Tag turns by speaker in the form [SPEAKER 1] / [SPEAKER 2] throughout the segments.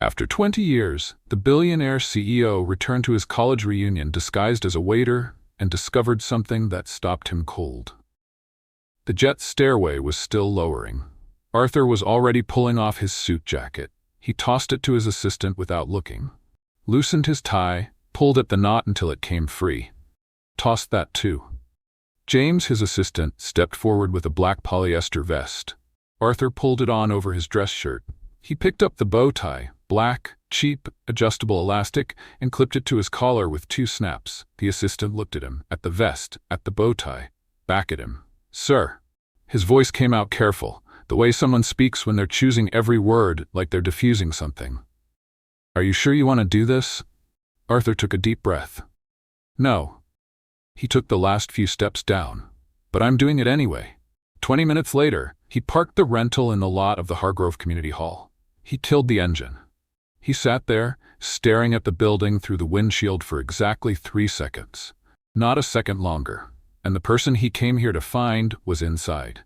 [SPEAKER 1] After 20 years, the billionaire CEO returned to his college reunion disguised as a waiter and discovered something that stopped him cold. The jet stairway was still lowering. Arthur was already pulling off his suit jacket. He tossed it to his assistant without looking, loosened his tie, pulled at the knot until it came free. Tossed that too. James, his assistant, stepped forward with a black polyester vest. Arthur pulled it on over his dress shirt. He picked up the bow tie, black, cheap, adjustable elastic, and clipped it to his collar with 2 snaps. The assistant looked at him, at the vest, at the bow tie, back at him. "Sir." His voice came out careful, the way someone speaks when they're choosing every word like they're diffusing something. "Are you sure you want to do this?" Arthur took a deep breath. "No." He took the last few steps down. "But I'm doing it anyway." 20 minutes later, he parked the rental in the lot of the Hargrove Community Hall. He tilled the engine. He sat there, staring at the building through the windshield for exactly 3 seconds. Not a second longer. And the person he came here to find was inside.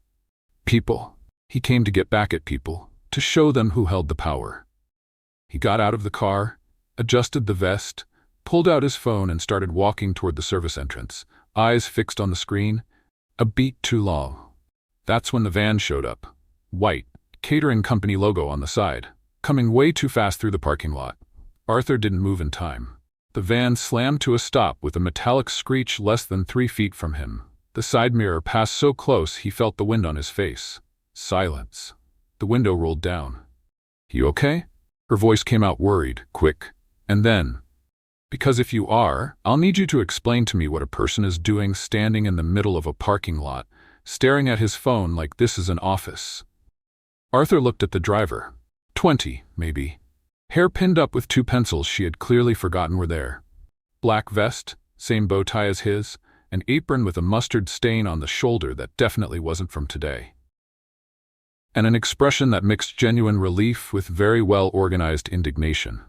[SPEAKER 1] People. He came to get back at people, to show them who held the power. He got out of the car, adjusted the vest, pulled out his phone and started walking toward the service entrance, eyes fixed on the screen. A beat too long. That's when the van showed up. White, catering company logo on the side, coming way too fast through the parking lot. Arthur didn't move in time. The van slammed to a stop with a metallic screech less than 3 feet from him. The side mirror passed so close he felt the wind on his face. Silence. The window rolled down. "You okay?" Her voice came out worried, quick. And then, "Because if you are, I'll need you to explain to me what a person is doing standing in the middle of a parking lot, staring at his phone like this is an office." Arthur looked at the driver. 20, maybe. Hair pinned up with 2 pencils she had clearly forgotten were there. Black vest, same bow tie as his, an apron with a mustard stain on the shoulder that definitely wasn't from today. And an expression that mixed genuine relief with very well-organized indignation.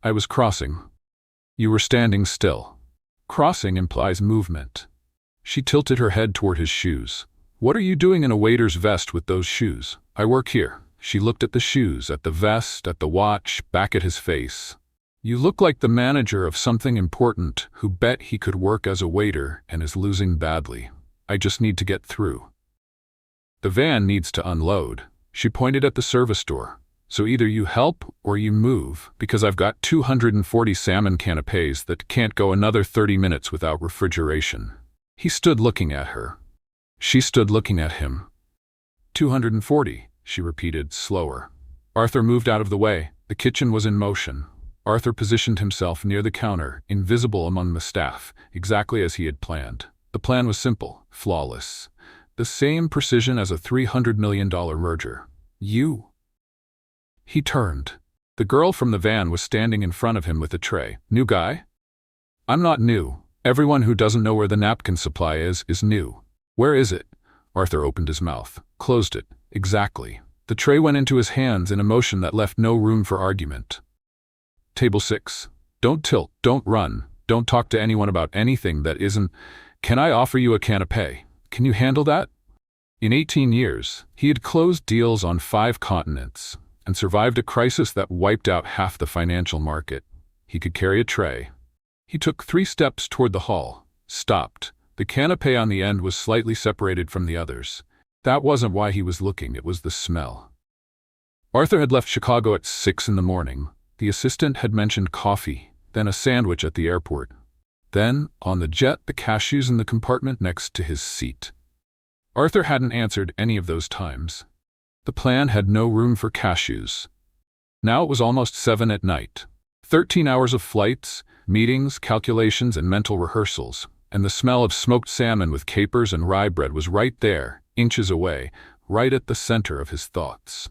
[SPEAKER 1] "I was crossing. You were standing still." Crossing implies movement. She tilted her head toward his shoes. "What are you doing in a waiter's vest with those shoes?" "I work here." She looked at the shoes, at the vest, at the watch, back at his face. "You look like the manager of something important who bet he could work as a waiter and is losing badly. I just need to get through." "The van needs to unload." She pointed at the service door. "So either you help or you move, because I've got 240 salmon canapés that can't go another 30 minutes without refrigeration." He stood looking at her. She stood looking at him. 240, she repeated, slower. Arthur moved out of the way. The kitchen was in motion. Arthur positioned himself near the counter, invisible among the staff, exactly as he had planned. The plan was simple, flawless. The same precision as a $300 million merger. "You." He turned. The girl from the van was standing in front of him with a tray. "New guy?" "I'm not new. Everyone who doesn't know where the napkin supply is new." "Where is it?" Arthur opened his mouth, closed it. "Exactly." The tray went into his hands in a motion that left no room for argument. "Table 6. Don't tilt, don't run, don't talk to anyone about anything that isn't. Can I offer you a canapé? Can you handle that?" In 18 years, he had closed deals on 5 continents and survived a crisis that wiped out half the financial market. He could carry a tray. He took 3 steps toward the hall, stopped. The canapé on the end was slightly separated from the others. That wasn't why he was looking, it was the smell. Arthur had left Chicago at 6 in the morning. The assistant had mentioned coffee, then a sandwich at the airport. Then, on the jet, the cashews in the compartment next to his seat. Arthur hadn't answered any of those times. The plan had no room for cashews. Now it was almost 7 at night. 13 hours of flights, meetings, calculations, and mental rehearsals, and the smell of smoked salmon with capers and rye bread was right there, inches away, right at the center of his thoughts.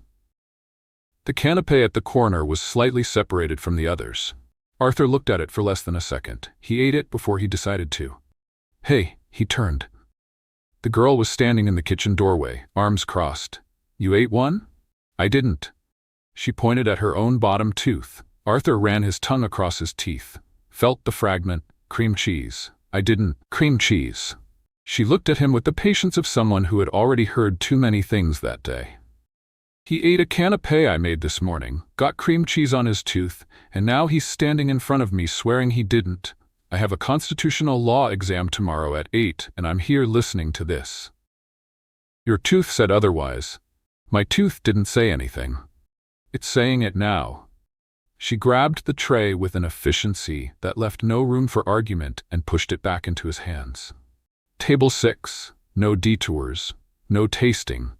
[SPEAKER 1] The canapé at the corner was slightly separated from the others. Arthur looked at it for less than a second. He ate it before he decided to. "Hey," he turned. The girl was standing in the kitchen doorway, arms crossed. "You ate one?" "I didn't." She pointed at her own bottom tooth. Arthur ran his tongue across his teeth. Felt the fragment. "Cream cheese." "I didn't." "Cream cheese." She looked at him with the patience of someone who had already heard too many things that day. He ate a canapé I made this morning, got cream cheese on his tooth, and now he's standing in front of me swearing he didn't. I have a constitutional law exam tomorrow at 8, and I'm here listening to this. Your tooth said otherwise. My tooth didn't say anything. It's saying it now. She grabbed the tray with an efficiency that left no room for argument and pushed it back into his hands. Table 6, no detours, no tasting.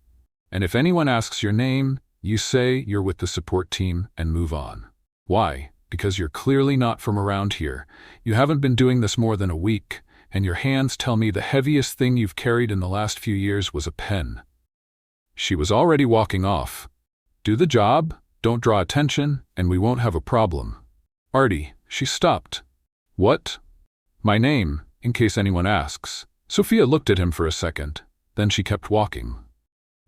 [SPEAKER 1] And if anyone asks your name, you say you're with the support team and move on. Why? Because you're clearly not from around here. You haven't been doing this more than a week, and your hands tell me the heaviest thing you've carried in the last few years was a pen. She was already walking off. Do the job, don't draw attention, and we won't have a problem. Artie, she stopped. What? My name, in case anyone asks. Sophia looked at him for a second, then she kept walking.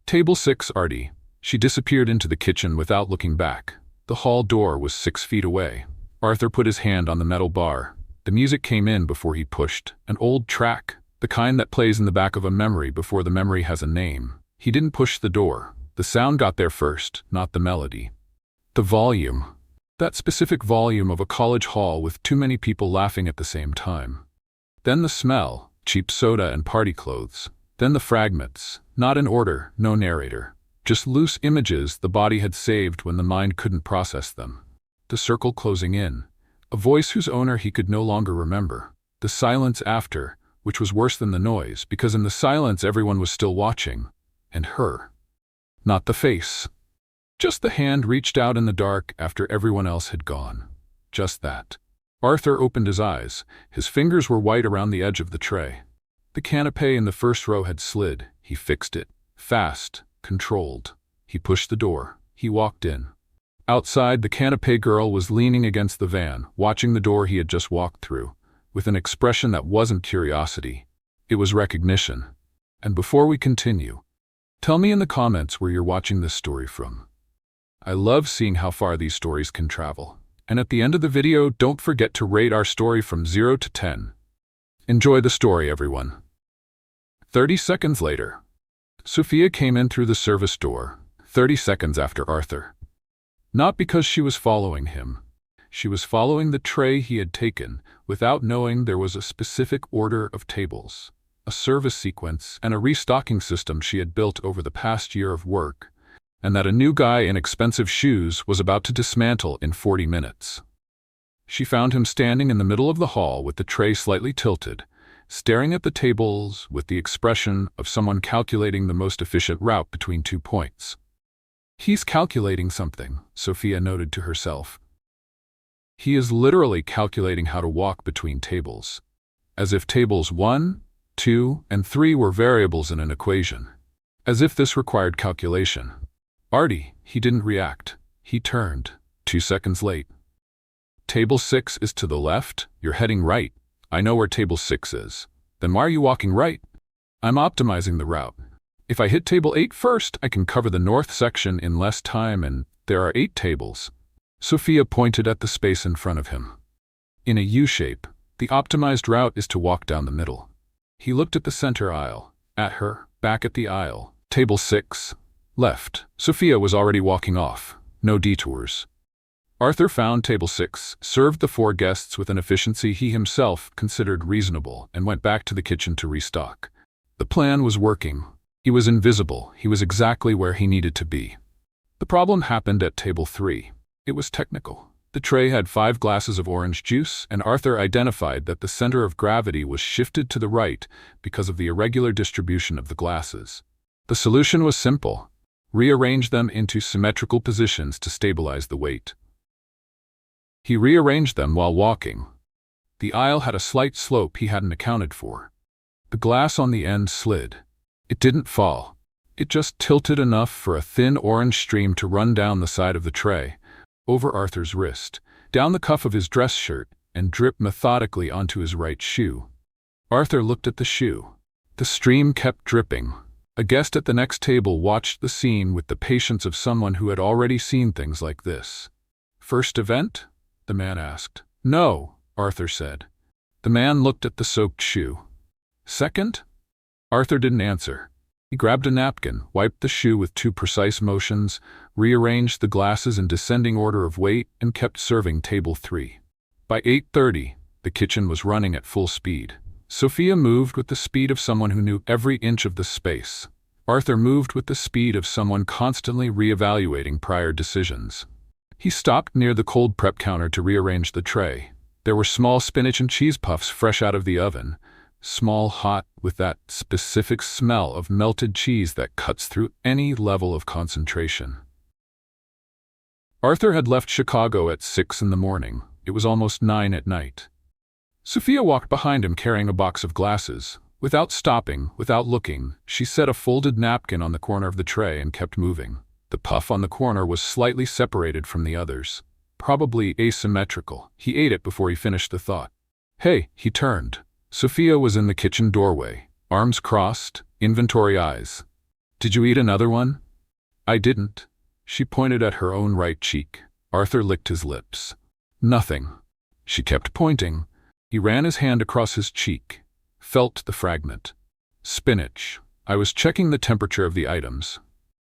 [SPEAKER 1] Table 6, Artie. She disappeared into the kitchen without looking back. The hall door was 6 feet away. Arthur put his hand on the metal bar. The music came in before he pushed. An old track, the kind that plays in the back of a memory before the memory has a name. He didn't push the door. The sound got there first, not the melody. The volume. That specific volume of a college hall with too many people laughing at the same time. Then the smell, cheap soda and party clothes. Then the fragments, not in order, no narrator. Just loose images the body had saved when the mind couldn't process them. The circle closing in. A voice whose owner he could no longer remember. The silence after, which was worse than the noise, because in the silence everyone was still watching. And her. Not the face. Just the hand reached out in the dark after everyone else had gone. Just that. Arthur opened his eyes. His fingers were white around the edge of the tray. The canapé in the first row had slid. He fixed it. Fast. Controlled. He pushed the door. He walked in. Outside, the canapé girl was leaning against the van, watching the door he had just walked through, with an expression that wasn't curiosity. It was recognition. And before we continue, tell me in the comments where you're watching this story from. I love seeing how far these stories can travel. And at the end of the video, don't forget to rate our story from 0 to 10. Enjoy the story, everyone. 30 seconds later. Sophia came in through the service door, 30 seconds after Arthur. Not because she was following him. She was following the tray he had taken, without knowing there was a specific order of tables, a service sequence, and a restocking system she had built over the past year of work, and that a new guy in expensive shoes was about to dismantle in 40 minutes. She found him standing in the middle of the hall with the tray slightly tilted, staring at the tables with the expression of someone calculating the most efficient route between 2 points. He's calculating something, Sophia noted to herself. He is literally calculating how to walk between tables, as if tables 1, 2, and 3 were variables in an equation, as if this required calculation. Artie, he didn't react. He turned, 2 seconds late. Table 6 is to the left, you're heading right. I know where table 6 is. Then why are you walking right? I'm optimizing the route. If I hit table 8 first, I can cover the north section in less time, and there are 8 tables. Sophia pointed at the space in front of him. In a U-shape, the optimized route is to walk down the middle. He looked at the center aisle, at her, back at the aisle. Table 6, left. Sophia was already walking off. No detours. Arthur found table 6, served the 4 guests with an efficiency he himself considered reasonable, and went back to the kitchen to restock. The plan was working. He was invisible. He was exactly where he needed to be. The problem happened at table 3. It was technical. The tray had 5 glasses of orange juice, and Arthur identified that the center of gravity was shifted to the right because of the irregular distribution of the glasses. The solution was simple. Rearrange them into symmetrical positions to stabilize the weight. He rearranged them while walking. The aisle had a slight slope he hadn't accounted for. The glass on the end slid. It didn't fall. It just tilted enough for a thin orange stream to run down the side of the tray, over Arthur's wrist, down the cuff of his dress shirt, and drip methodically onto his right shoe. Arthur looked at the shoe. The stream kept dripping. A guest at the next table watched the scene with the patience of someone who had already seen things like this. First event? The man asked. No, Arthur said. The man looked at the soaked shoe. Second? Arthur didn't answer. He grabbed a napkin, wiped the shoe with 2 precise motions, rearranged the glasses in descending order of weight, and kept serving table 3. By 8:30, the kitchen was running at full speed. Sophia moved with the speed of someone who knew every inch of the space. Arthur moved with the speed of someone constantly reevaluating prior decisions. He stopped near the cold prep counter to rearrange the tray. There were small spinach and cheese puffs fresh out of the oven, small, hot, with that specific smell of melted cheese that cuts through any level of concentration. Arthur had left Chicago at 6 in the morning. It was almost 9 at night. Sophia walked behind him carrying a box of glasses. Without stopping, without looking, she set a folded napkin on the corner of the tray and kept moving. The puff on the corner was slightly separated from the others. Probably asymmetrical. He ate it before he finished the thought. "Hey," he turned. Sophia was in the kitchen doorway, arms crossed, inventory eyes. "Did you eat another one?" "I didn't." She pointed at her own right cheek. Arthur licked his lips. "Nothing." She kept pointing. He ran his hand across his cheek, felt the fragment. "Spinach. I was checking the temperature of the items."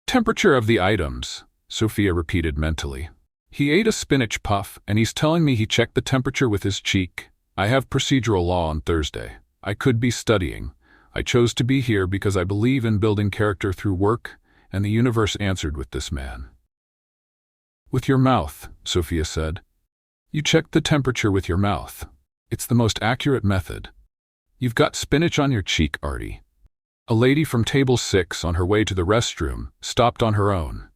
[SPEAKER 1] "Temperature of the items," Sophia repeated mentally. "He ate a spinach puff, and he's telling me he checked the temperature with his cheek. I have procedural law on Thursday. I could be studying. I chose to be here because I believe in building character through work, and the universe answered with this man." "With your mouth," Sophia said. "You checked the temperature with your mouth. It's the most accurate method. You've got spinach on your cheek, Artie." A lady from table 6 on her way to the restroom stopped on her own.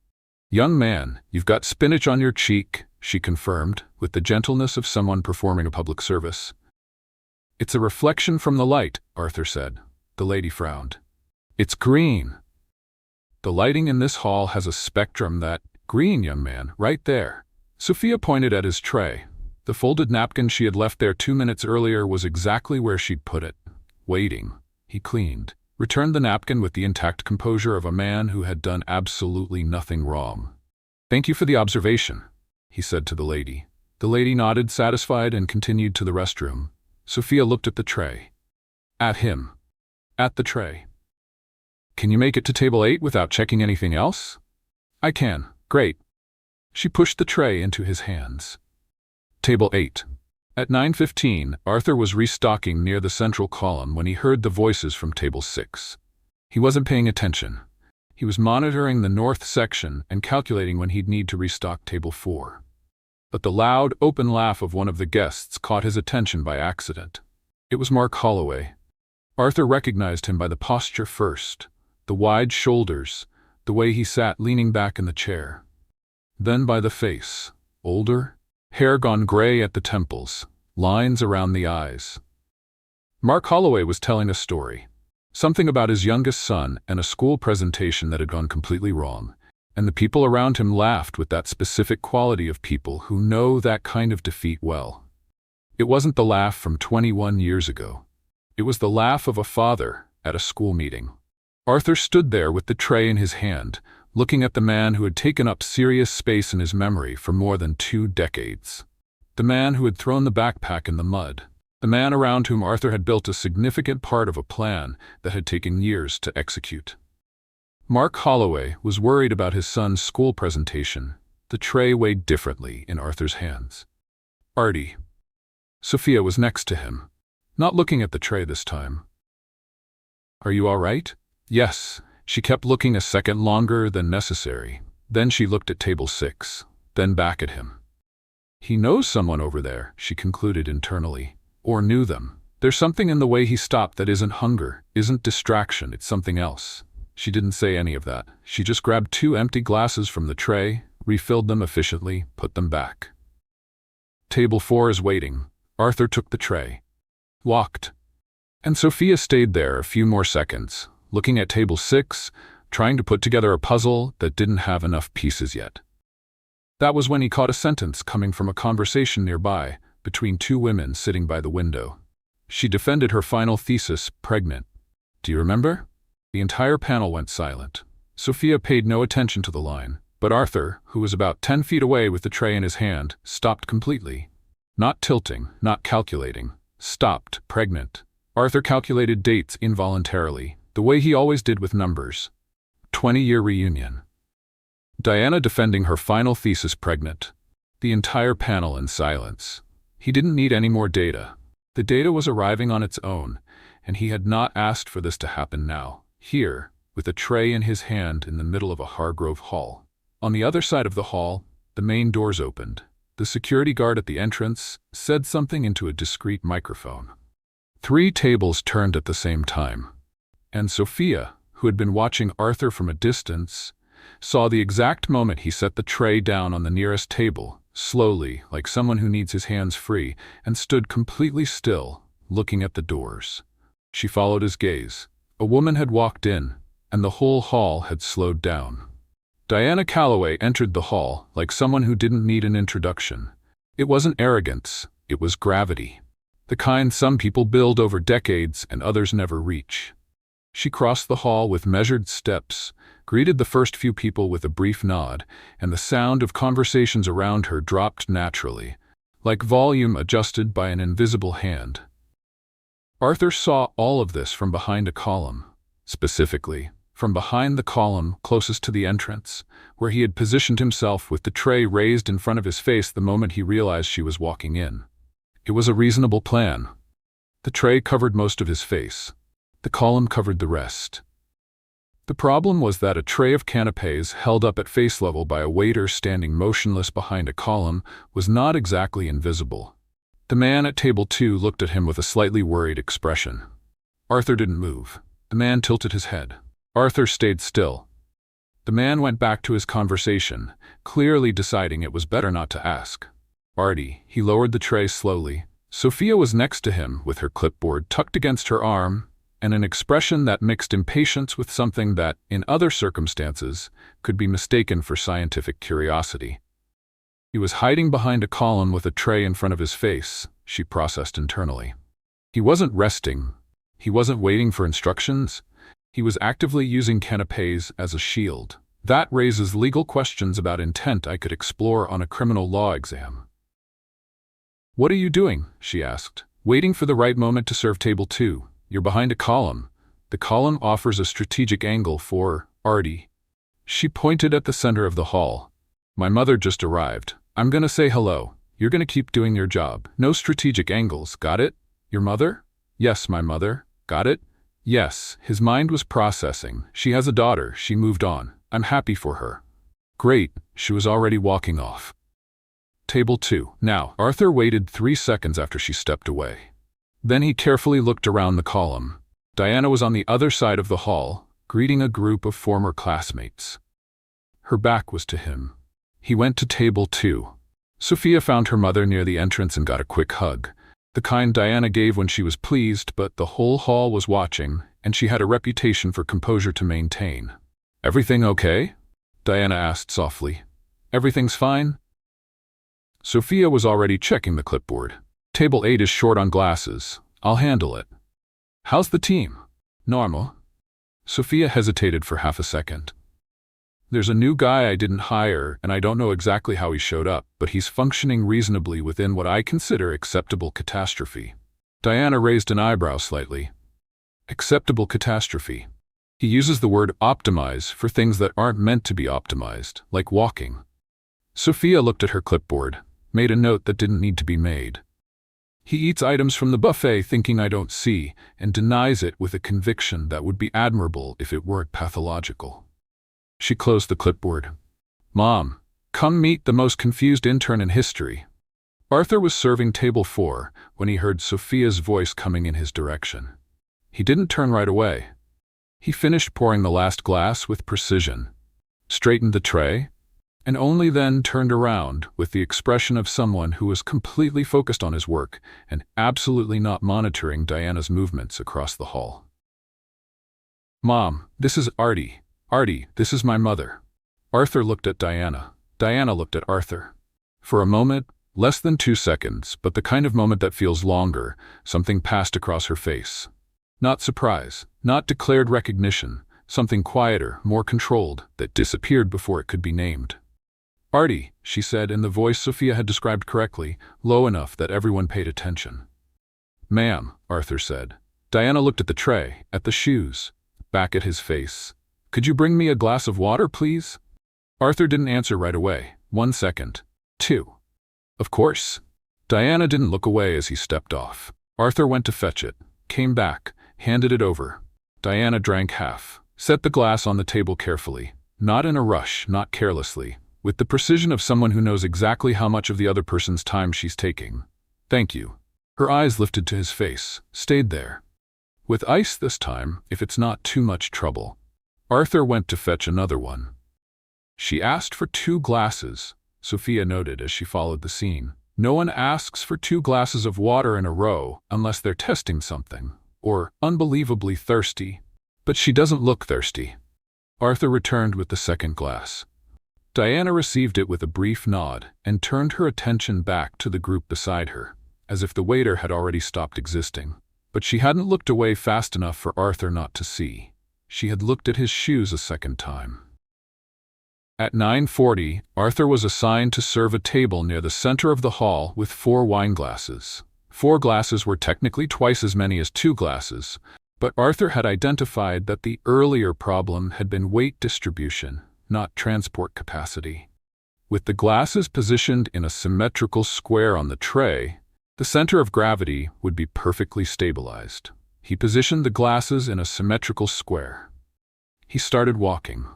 [SPEAKER 1] "Young man, you've got spinach on your cheek," she confirmed, with the gentleness of someone performing a public service. "It's a reflection from the light," Arthur said. The lady frowned. "It's green." "The lighting in this hall has a spectrum that green, young man, right there." Sophia pointed at his tray. The folded napkin she had left there 2 minutes earlier was exactly where she'd put it, waiting. He cleaned, returned the napkin with the intact composure of a man who had done absolutely nothing wrong. "Thank you for the observation," he said to the lady. The lady nodded, satisfied, and continued to the restroom. Sophia looked at the tray. At him. At the tray. "Can you make it to table 8 without checking anything else?" "I can." "Great." She pushed the tray into his hands. Table 8. At 9:15, Arthur was restocking near the central column when he heard the voices from table 6. He wasn't paying attention. He was monitoring the north section and calculating when he'd need to restock table 4. But the loud, open laugh of one of the guests caught his attention by accident. It was Mark Holloway. Arthur recognized him by the posture first, the wide shoulders, the way he sat leaning back in the chair. Then by the face, older, hair gone gray at the temples, lines around the eyes. Mark Holloway was telling a story. Something about his youngest son and a school presentation that had gone completely wrong, and the people around him laughed with that specific quality of people who know that kind of defeat well. It wasn't the laugh from 21 years ago. It was the laugh of a father at a school meeting. Arthur stood there with the tray in his hand, looking at the man who had taken up serious space in his memory for more than 2 decades. The man who had thrown the backpack in the mud. The man around whom Arthur had built a significant part of a plan that had taken years to execute. Mark Holloway was worried about his son's school presentation. The tray weighed differently in Arthur's hands. "Artie." Sophia was next to him, not looking at the tray this time. "Are you all right?" "Yes." She kept looking a second longer than necessary. Then she looked at table 6, then back at him. "He knows someone over there," she concluded internally. Or knew them. "There's something in the way he stopped that isn't hunger, isn't distraction, it's something else." She didn't say any of that. She just grabbed 2 empty glasses from the tray, refilled them efficiently, put them back. "Table 4 is waiting." Arthur took the tray. Walked. And Sophia stayed there a few more seconds, looking at table 6, trying to put together a puzzle that didn't have enough pieces yet. That was when he caught a sentence coming from a conversation nearby, between 2 women sitting by the window. She defended her final thesis, pregnant. "Do you remember?" The entire panel went silent. Sophia paid no attention to the line, but Arthur, who was about 10 feet away with the tray in his hand, stopped completely. Not tilting, not calculating. Stopped, pregnant. Arthur calculated dates involuntarily. the way he always did with numbers. 20-year reunion. Diana defending her final thesis pregnant. The entire panel in silence. He didn't need any more data. The data was arriving on its own, and he had not asked for this to happen now. Here, with a tray in his hand in the middle of a Hargrove hall. On the other side of the hall, the main doors opened. The security guard at the entrance said something into a discreet microphone. 3 tables turned at the same time. And Sophia, who had been watching Arthur from a distance, saw the exact moment he set the tray down on the nearest table, slowly, like someone who needs his hands free, and stood completely still, looking at the doors. She followed his gaze. A woman had walked in, and the whole hall had slowed down. Diana Calloway entered the hall like someone who didn't need an introduction. It wasn't arrogance, it was gravity. The kind some people build over decades and others never reach. She crossed the hall with measured steps, greeted the first few people with a brief nod, and the sound of conversations around her dropped naturally, like volume adjusted by an invisible hand. Arthur saw all of this from behind a column, specifically, from behind the column closest to the entrance, where he had positioned himself with the tray raised in front of his face the moment he realized she was walking in. It was a reasonable plan. The tray covered most of his face. The column covered the rest. The problem was that a tray of canapés held up at face level by a waiter standing motionless behind a column was not exactly invisible. The man at table 2 looked at him with a slightly worried expression. Arthur didn't move. The man tilted his head. Arthur stayed still. The man went back to his conversation, clearly deciding it was better not to ask. Artie, he lowered the tray slowly. Sophia was next to him, with her clipboard tucked against her arm, and an expression that mixed impatience with something that, in other circumstances, could be mistaken for scientific curiosity. He was hiding behind a column with a tray in front of his face, she processed internally. He wasn't resting. He wasn't waiting for instructions. He was actively using canapés as a shield. That raises legal questions about intent I could explore on a criminal law exam. "What are you doing?" she asked. "Waiting for the right moment to serve table 2. You're behind a column. The column offers a strategic angle for Artie." She pointed at the center of the hall. "My mother just arrived. I'm gonna say hello. You're gonna keep doing your job. No strategic angles, got it? Your mother?" "Yes, my mother. Got it?" Yes, his mind was processing. She has a daughter. She moved on. I'm happy for her. Great, she was already walking off. Table 2. Now, Arthur waited 3 seconds after she stepped away. Then he carefully looked around the column. Diana was on the other side of the hall, greeting a group of former classmates. Her back was to him. He went to table 2. Sophia found her mother near the entrance and got a quick hug. The kind Diana gave when she was pleased, but the whole hall was watching, and she had a reputation for composure to maintain. "Everything okay?" Diana asked softly. "Everything's fine?" Sophia was already checking the clipboard. "Table 8 is short on glasses. I'll handle it." "How's the team?" "Normal." Sophia hesitated for half a second. "There's a new guy I didn't hire, and I don't know exactly how he showed up, but he's functioning reasonably within what I consider acceptable catastrophe." Diana raised an eyebrow slightly. "Acceptable catastrophe." He uses the word optimize for things that aren't meant to be optimized, like walking. Sophia looked at her clipboard, made a note that didn't need to be made. "He eats items from the buffet thinking I don't see, and denies it with a conviction that would be admirable if it weren't pathological." She closed the clipboard. "Mom, come meet the most confused intern in history." Arthur was serving table 4 when he heard Sophia's voice coming in his direction. He didn't turn right away. He finished pouring the last glass with precision, straightened the tray, and only then turned around with the expression of someone who was completely focused on his work and absolutely not monitoring Diana's movements across the hall. "Mom, this is Artie. Artie, this is my mother." Arthur looked at Diana. Diana looked at Arthur. For a moment, less than 2 seconds, but the kind of moment that feels longer, something passed across her face. Not surprise, not declared recognition, something quieter, more controlled, that disappeared before it could be named. "Artie," she said in the voice Sophia had described correctly, low enough that everyone paid attention. "Ma'am," Arthur said. Diana looked at the tray, at the shoes. back at his face. "Could you bring me a glass of water, please?" Arthur didn't answer right away. 1 second. 2. "Of course." Diana didn't look away as he stepped off. Arthur went to fetch it, came back, handed it over. Diana drank half, set the glass on the table carefully, not in a rush, not carelessly, with the precision of someone who knows exactly how much of the other person's time she's taking. "Thank you." Her eyes lifted to his face, stayed there. "With ice this time, if it's not too much trouble." Arthur went to fetch another one. "She asked for 2 glasses," Sophia noted as she followed the scene. "No one asks for 2 glasses of water in a row unless they're testing something, or unbelievably thirsty. But she doesn't look thirsty." Arthur returned with the second glass. Diana received it with a brief nod and turned her attention back to the group beside her, as if the waiter had already stopped existing. But she hadn't looked away fast enough for Arthur not to see. She had looked at his shoes a second time. At 9:40, Arthur was assigned to serve a table near the center of the hall with 4 wine glasses. 4 glasses were technically twice as many as 2 glasses, but Arthur had identified that the earlier problem had been weight distribution, not transport capacity. With the glasses positioned in a symmetrical square on the tray, the center of gravity would be perfectly stabilized. He positioned the glasses in a symmetrical square. He started walking.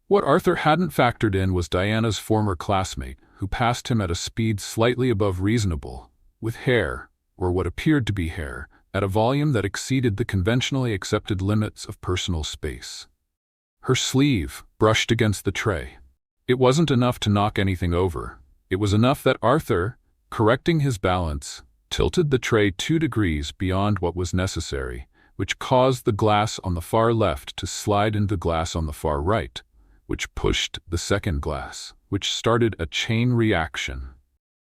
[SPEAKER 1] What Arthur hadn't factored in was Diana's former classmate, who passed him at a speed slightly above reasonable, with hair, or what appeared to be hair, at a volume that exceeded the conventionally accepted limits of personal space. Her sleeve brushed against the tray. It wasn't enough to knock anything over. It was enough that Arthur, correcting his balance, tilted the tray 2 degrees beyond what was necessary, which caused the glass on the far left to slide into the glass on the far right, which pushed the second glass, which started a chain reaction.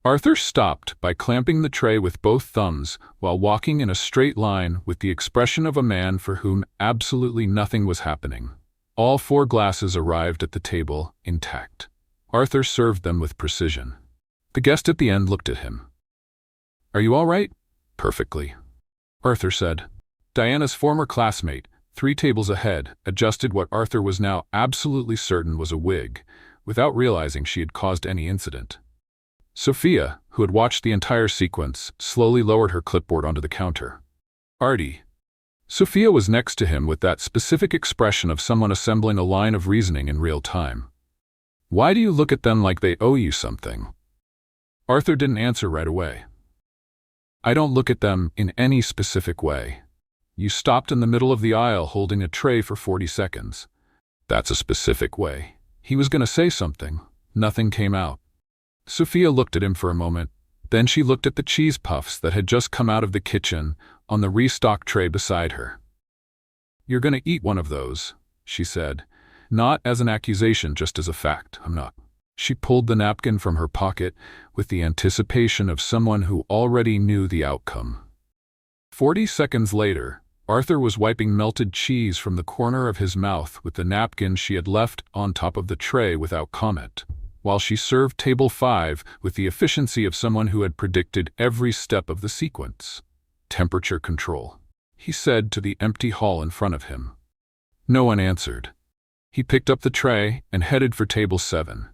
[SPEAKER 1] Arthur stopped by clamping the tray with both thumbs while walking in a straight line with the expression of a man for whom absolutely nothing was happening. All 4 glasses arrived at the table intact. Arthur served them with precision. The guest at the end looked at him. "Are you all right?" "Perfectly," Arthur said. Diana's former classmate, 3 tables ahead, adjusted what Arthur was now absolutely certain was a wig, without realizing she had caused any incident. Sophia, who had watched the entire sequence, slowly lowered her clipboard onto the counter. "Artie." Sophia was next to him with that specific expression of someone assembling a line of reasoning in real time. "Why do you look at them like they owe you something?" Arthur didn't answer right away. "I don't look at them in any specific way. You stopped in the middle of the aisle holding a tray for 40 seconds. That's a specific way." He was going to say something. Nothing came out. Sophia looked at him for a moment. Then she looked at the cheese puffs that had just come out of the kitchen on the restocked tray beside her. "You're going to eat one of those," she said, not as an accusation, just as a fact. "I'm not." She pulled the napkin from her pocket with the anticipation of someone who already knew the outcome. 40 seconds later, Arthur was wiping melted cheese from the corner of his mouth with the napkin she had left on top of the tray without comment, while she served table 5 with the efficiency of someone who had predicted every step of the sequence. "Temperature control," he said to the empty hall in front of him. No one answered. He picked up the tray and headed for table 7.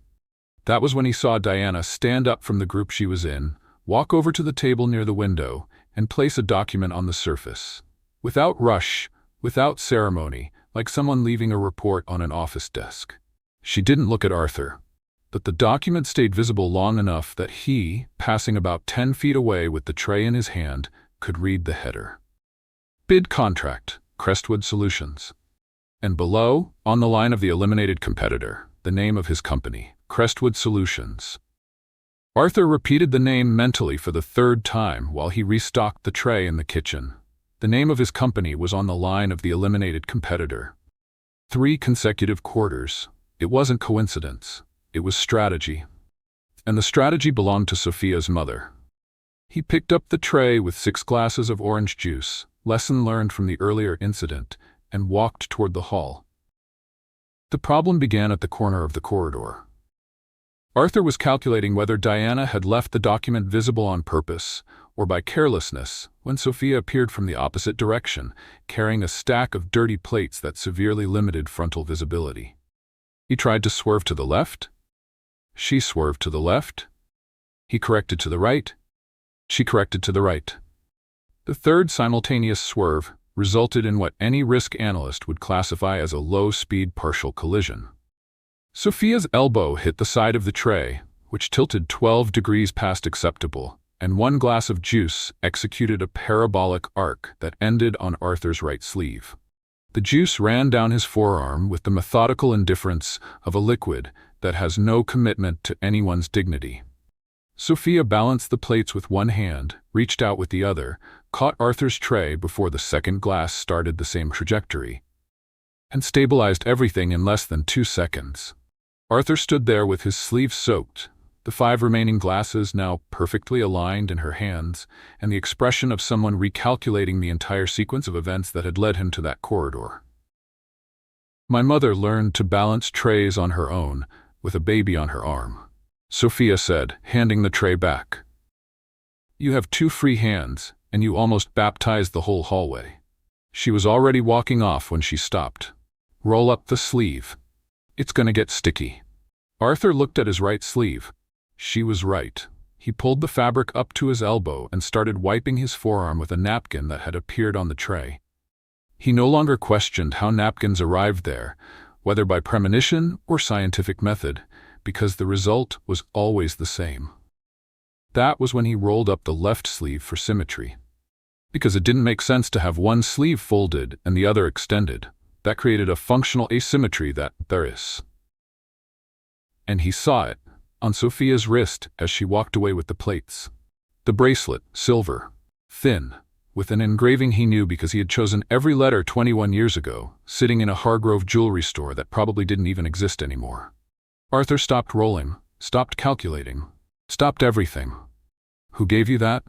[SPEAKER 1] That was when he saw Diana stand up from the group she was in, walk over to the table near the window, and place a document on the surface. Without rush, without ceremony, like someone leaving a report on an office desk. She didn't look at Arthur, but the document stayed visible long enough that he, passing about 10 feet away with the tray in his hand, could read the header. Bid contract, Crestwood Solutions. And below, on the line of the eliminated competitor, the name of his company, Crestwood Solutions. Arthur repeated the name mentally for the 3rd time while he restocked the tray in the kitchen. The name of his company was on the line of the eliminated competitor. 3 consecutive quarters. It wasn't coincidence. It was strategy. And the strategy belonged to Sophia's mother. He picked up the tray with 6 glasses of orange juice, lesson learned from the earlier incident, and walked toward the hall. The problem began at the corner of the corridor. Arthur was calculating whether Diana had left the document visible on purpose, or by carelessness, when Sophia appeared from the opposite direction, carrying a stack of dirty plates that severely limited frontal visibility. He tried to swerve to the left. She swerved to the left. He corrected to the right. She corrected to the right. The third simultaneous swerve resulted in what any risk analyst would classify as a low-speed partial collision. Sophia's elbow hit the side of the tray, which tilted 12 degrees past acceptable, and one glass of juice executed a parabolic arc that ended on Arthur's right sleeve. The juice ran down his forearm with the methodical indifference of a liquid that has no commitment to anyone's dignity. Sophia balanced the plates with one hand, reached out with the other, caught Arthur's tray before the second glass started the same trajectory, and stabilized everything in less than 2 seconds. Arthur stood there with his sleeve soaked, the 5 remaining glasses now perfectly aligned in her hands, and the expression of someone recalculating the entire sequence of events that had led him to that corridor. My mother learned to balance trays on her own, with a baby on her arm, Sophia said, handing the tray back. You have 2 free hands, and you almost baptized the whole hallway. She was already walking off when she stopped. Roll up the sleeve. It's gonna get sticky. Arthur looked at his right sleeve. She was right. He pulled the fabric up to his elbow and started wiping his forearm with a napkin that had appeared on the tray. He no longer questioned how napkins arrived there, whether by premonition or scientific method, because the result was always the same. That was when he rolled up the left sleeve for symmetry. Because it didn't make sense to have one sleeve folded and the other extended. That created a functional asymmetry that there is. And he saw it on Sophia's wrist as she walked away with the plates. The bracelet, silver, thin, with an engraving he knew because he had chosen every letter 21 years ago, sitting in a Hargrove jewelry store that probably didn't even exist anymore. Arthur stopped rolling, stopped calculating, stopped everything. Who gave you that?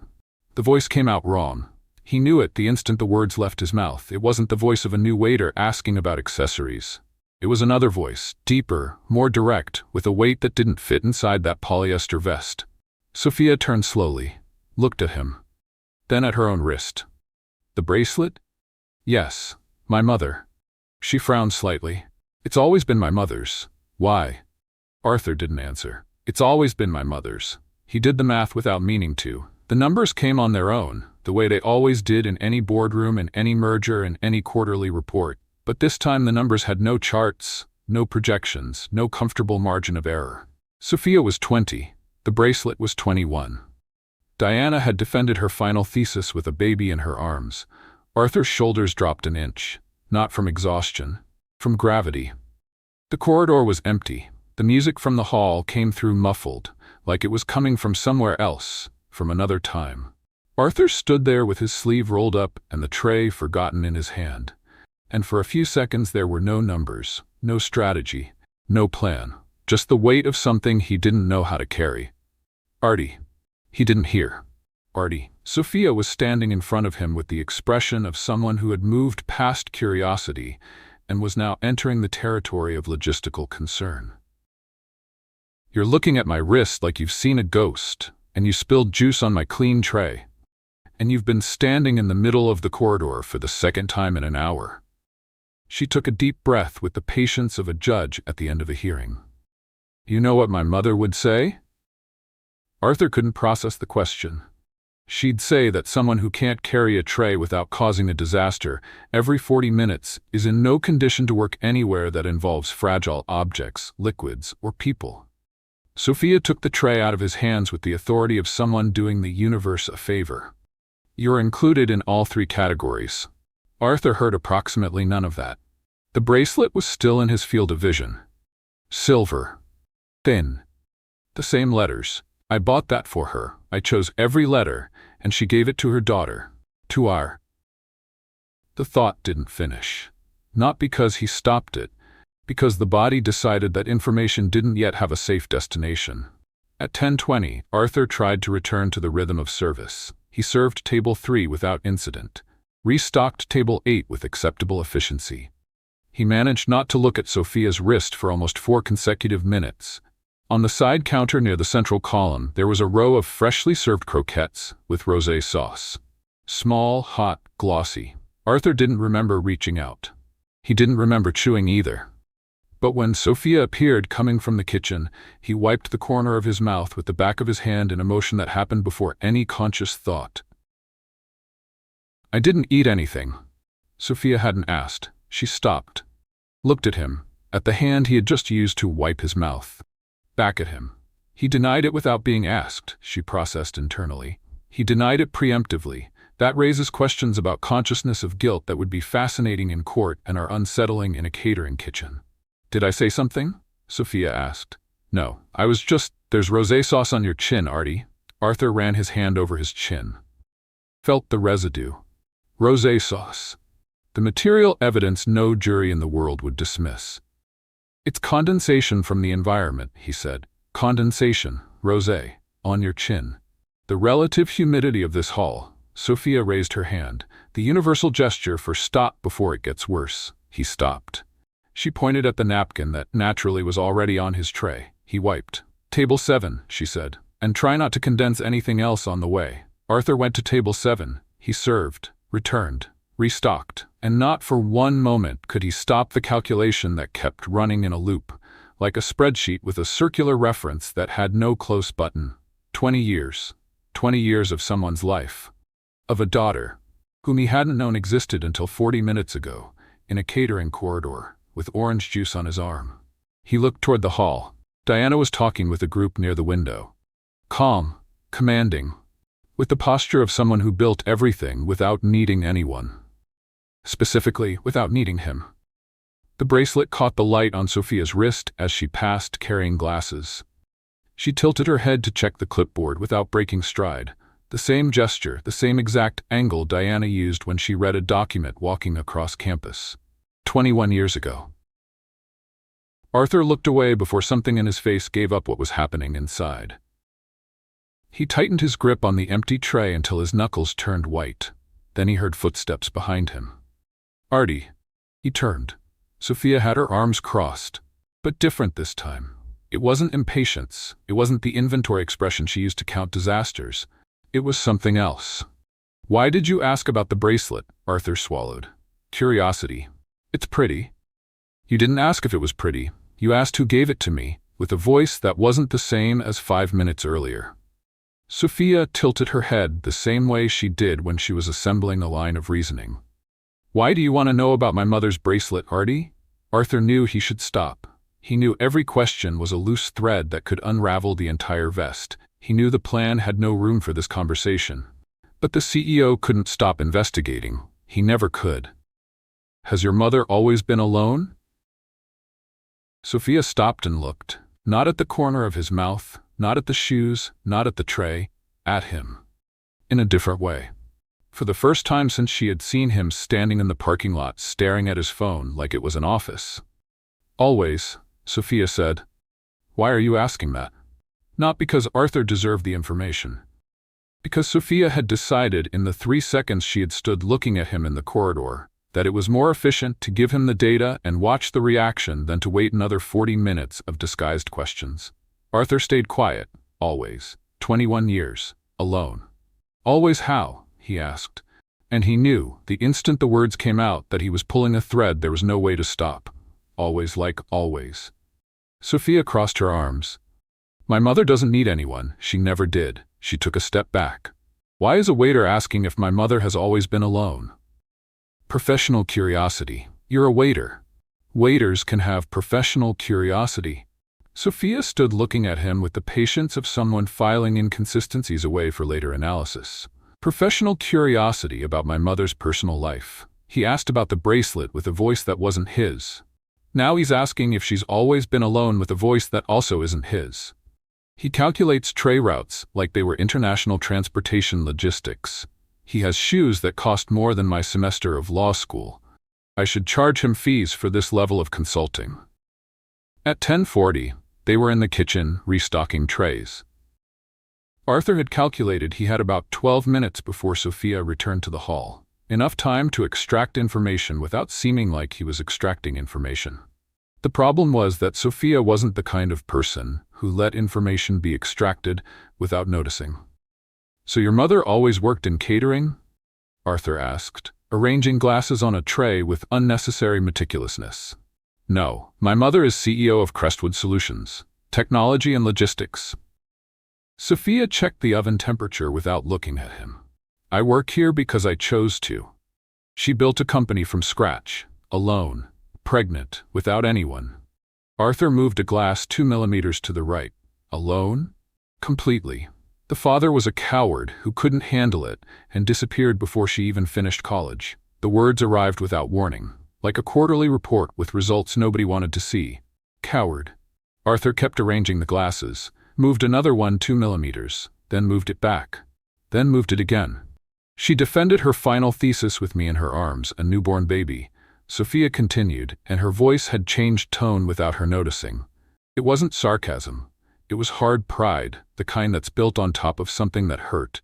[SPEAKER 1] The voice came out wrong. He knew it the instant the words left his mouth. It wasn't the voice of a new waiter asking about accessories. It was another voice, deeper, more direct, with a weight that didn't fit inside that polyester vest. Sophia turned slowly, looked at him, then at her own wrist. The bracelet? Yes, my mother. She frowned slightly. It's always been my mother's. Why? Arthur didn't answer. It's always been my mother's. He did the math without meaning to. The numbers came on their own, the way they always did in any boardroom and any merger and any quarterly report. But this time the numbers had no charts, no projections, no comfortable margin of error. Sophia was 20. The bracelet was 21. Diana had defended her final thesis with a baby in her arms. Arthur's shoulders dropped an inch, not from exhaustion, from gravity. The corridor was empty. The music from the hall came through muffled, like it was coming from somewhere else, from another time. Arthur stood there with his sleeve rolled up and the tray forgotten in his hand. And for a few seconds there were no numbers, no strategy, no plan, just the weight of something he didn't know how to carry. Artie. He didn't hear. Artie. Sophia was standing in front of him with the expression of someone who had moved past curiosity and was now entering the territory of logistical concern. You're looking at my wrist like you've seen a ghost, and you spilled juice on my clean tray. And you've been standing in the middle of the corridor for the second time in an hour. She took a deep breath with the patience of a judge at the end of a hearing. You know what my mother would say? Arthur couldn't process the question. She'd say that someone who can't carry a tray without causing a disaster every 40 minutes is in no condition to work anywhere that involves fragile objects, liquids, or people. Sophia took the tray out of his hands with the authority of someone doing the universe a favor. You're included in all 3 categories. Arthur heard approximately none of that. The bracelet was still in his field of vision. Silver. Thin. The same letters. I bought that for her. I chose every letter, and she gave it to her daughter. To our. The thought didn't finish. Not because he stopped it, because the body decided that information didn't yet have a safe destination. At 10:20, Arthur tried to return to the rhythm of service. He served table 3 without incident, restocked table 8 with acceptable efficiency. He managed not to look at Sophia's wrist for almost 4 consecutive minutes, On the side counter near the central column, there was a row of freshly served croquettes with rosé sauce. Small, hot, glossy. Arthur didn't remember reaching out. He didn't remember chewing either. But when Sophia appeared coming from the kitchen, he wiped the corner of his mouth with the back of his hand in a motion that happened before any conscious thought. "I didn't eat anything." Sophia hadn't asked. She stopped, looked at him, at the hand he had just used to wipe his mouth. Back at him. He denied it without being asked, she processed internally. He denied it preemptively. That raises questions about consciousness of guilt that would be fascinating in court and are unsettling in a catering kitchen. "Did I say something?" Sophia asked. "No, there's rosé sauce on your chin, Artie." Arthur ran his hand over his chin. Felt the residue. Rosé sauce. The material evidence no jury in the world would dismiss. "It's condensation from the environment," he said. "Condensation, rosé, on your chin." The relative humidity of this hall. Sophia raised her hand, the universal gesture for stop before it gets worse. He stopped. She pointed at the napkin that naturally was already on his tray. He wiped. "Table 7, she said, "and try not to condense anything else on the way." Arthur went to table 7. He served, returned, restocked, and not for one moment could he stop the calculation that kept running in a loop, like a spreadsheet with a circular reference that had no close button. 20 years. 20 years of someone's life. Of a daughter, whom he hadn't known existed until 40 minutes ago, in a catering corridor, with orange juice on his arm. He looked toward the hall. Diana was talking with a group near the window. Calm, commanding, with the posture of someone who built everything without needing anyone. Specifically, without needing him. The bracelet caught the light on Sophia's wrist as she passed, carrying glasses. She tilted her head to check the clipboard without breaking stride. The same gesture, the same exact angle Diana used when she read a document walking across campus. 21 years ago. Arthur looked away before something in his face gave up what was happening inside. He tightened his grip on the empty tray until his knuckles turned white. Then he heard footsteps behind him. "Artie." He turned. Sophia had her arms crossed, but different this time. It wasn't impatience. It wasn't the inventory expression she used to count disasters. It was something else. "Why did you ask about the bracelet?" Arthur swallowed. "Curiosity. It's pretty." "You didn't ask if it was pretty. You asked who gave it to me," with a voice that wasn't the same as 5 minutes earlier. Sophia tilted her head the same way she did when she was assembling a line of reasoning. "Why do you want to know about my mother's bracelet, Artie?" Arthur knew he should stop. He knew every question was a loose thread that could unravel the entire vest. He knew the plan had no room for this conversation. But the CEO couldn't stop investigating. He never could. "Has your mother always been alone?" Sophia stopped and looked, not at the corner of his mouth, not at the shoes, not at the tray, at him. In a different way. For the first time since she had seen him standing in the parking lot staring at his phone like it was an office. "Always," Sophia said. "Why are you asking that?" Not because Arthur deserved the information. Because Sophia had decided in the 3 seconds she had stood looking at him in the corridor that it was more efficient to give him the data and watch the reaction than to wait another 40 minutes of disguised questions. Arthur stayed quiet, always. 21 years, alone. "Always how?" he asked. And he knew, the instant the words came out, that he was pulling a thread there was no way to stop. Always like always. Sophia crossed her arms. "My mother doesn't need anyone. She never did." She took a step back. "Why is a waiter asking if my mother has always been alone?" Professional curiosity. You're a waiter. Waiters can have professional curiosity. Sophia stood looking at him with the patience of someone filing inconsistencies away for later analysis. Professional curiosity about my mother's personal life. He asked about the bracelet with a voice that wasn't his. Now he's asking if she's always been alone with a voice that also isn't his. He calculates tray routes like they were international transportation logistics. He has shoes that cost more than my semester of law school. I should charge him fees for this level of consulting. At 10:40, they were in the kitchen restocking trays. Arthur had calculated he had about 12 minutes before Sophia returned to the hall. Enough time to extract information without seeming like he was extracting information. The problem was that Sophia wasn't the kind of person who let information be extracted without noticing. "So your mother always worked in catering?" Arthur asked, arranging glasses on a tray with unnecessary meticulousness. "No, my mother is CEO of Crestwood Solutions, Technology and Logistics." Sophia checked the oven temperature without looking at him. "I work here because I chose to." She built a company from scratch, alone, pregnant, without anyone. Arthur moved a glass 2 millimeters to the right. Alone? Completely. The father was a coward who couldn't handle it and disappeared before she even finished college. The words arrived without warning, like a quarterly report with results nobody wanted to see. Coward. Arthur kept arranging the glasses, moved another one 2 millimeters, then moved it back, then moved it again. She defended her final thesis with me in her arms, a newborn baby. Sophia continued, and her voice had changed tone without her noticing. It wasn't sarcasm. It was hard pride, the kind that's built on top of something that hurt.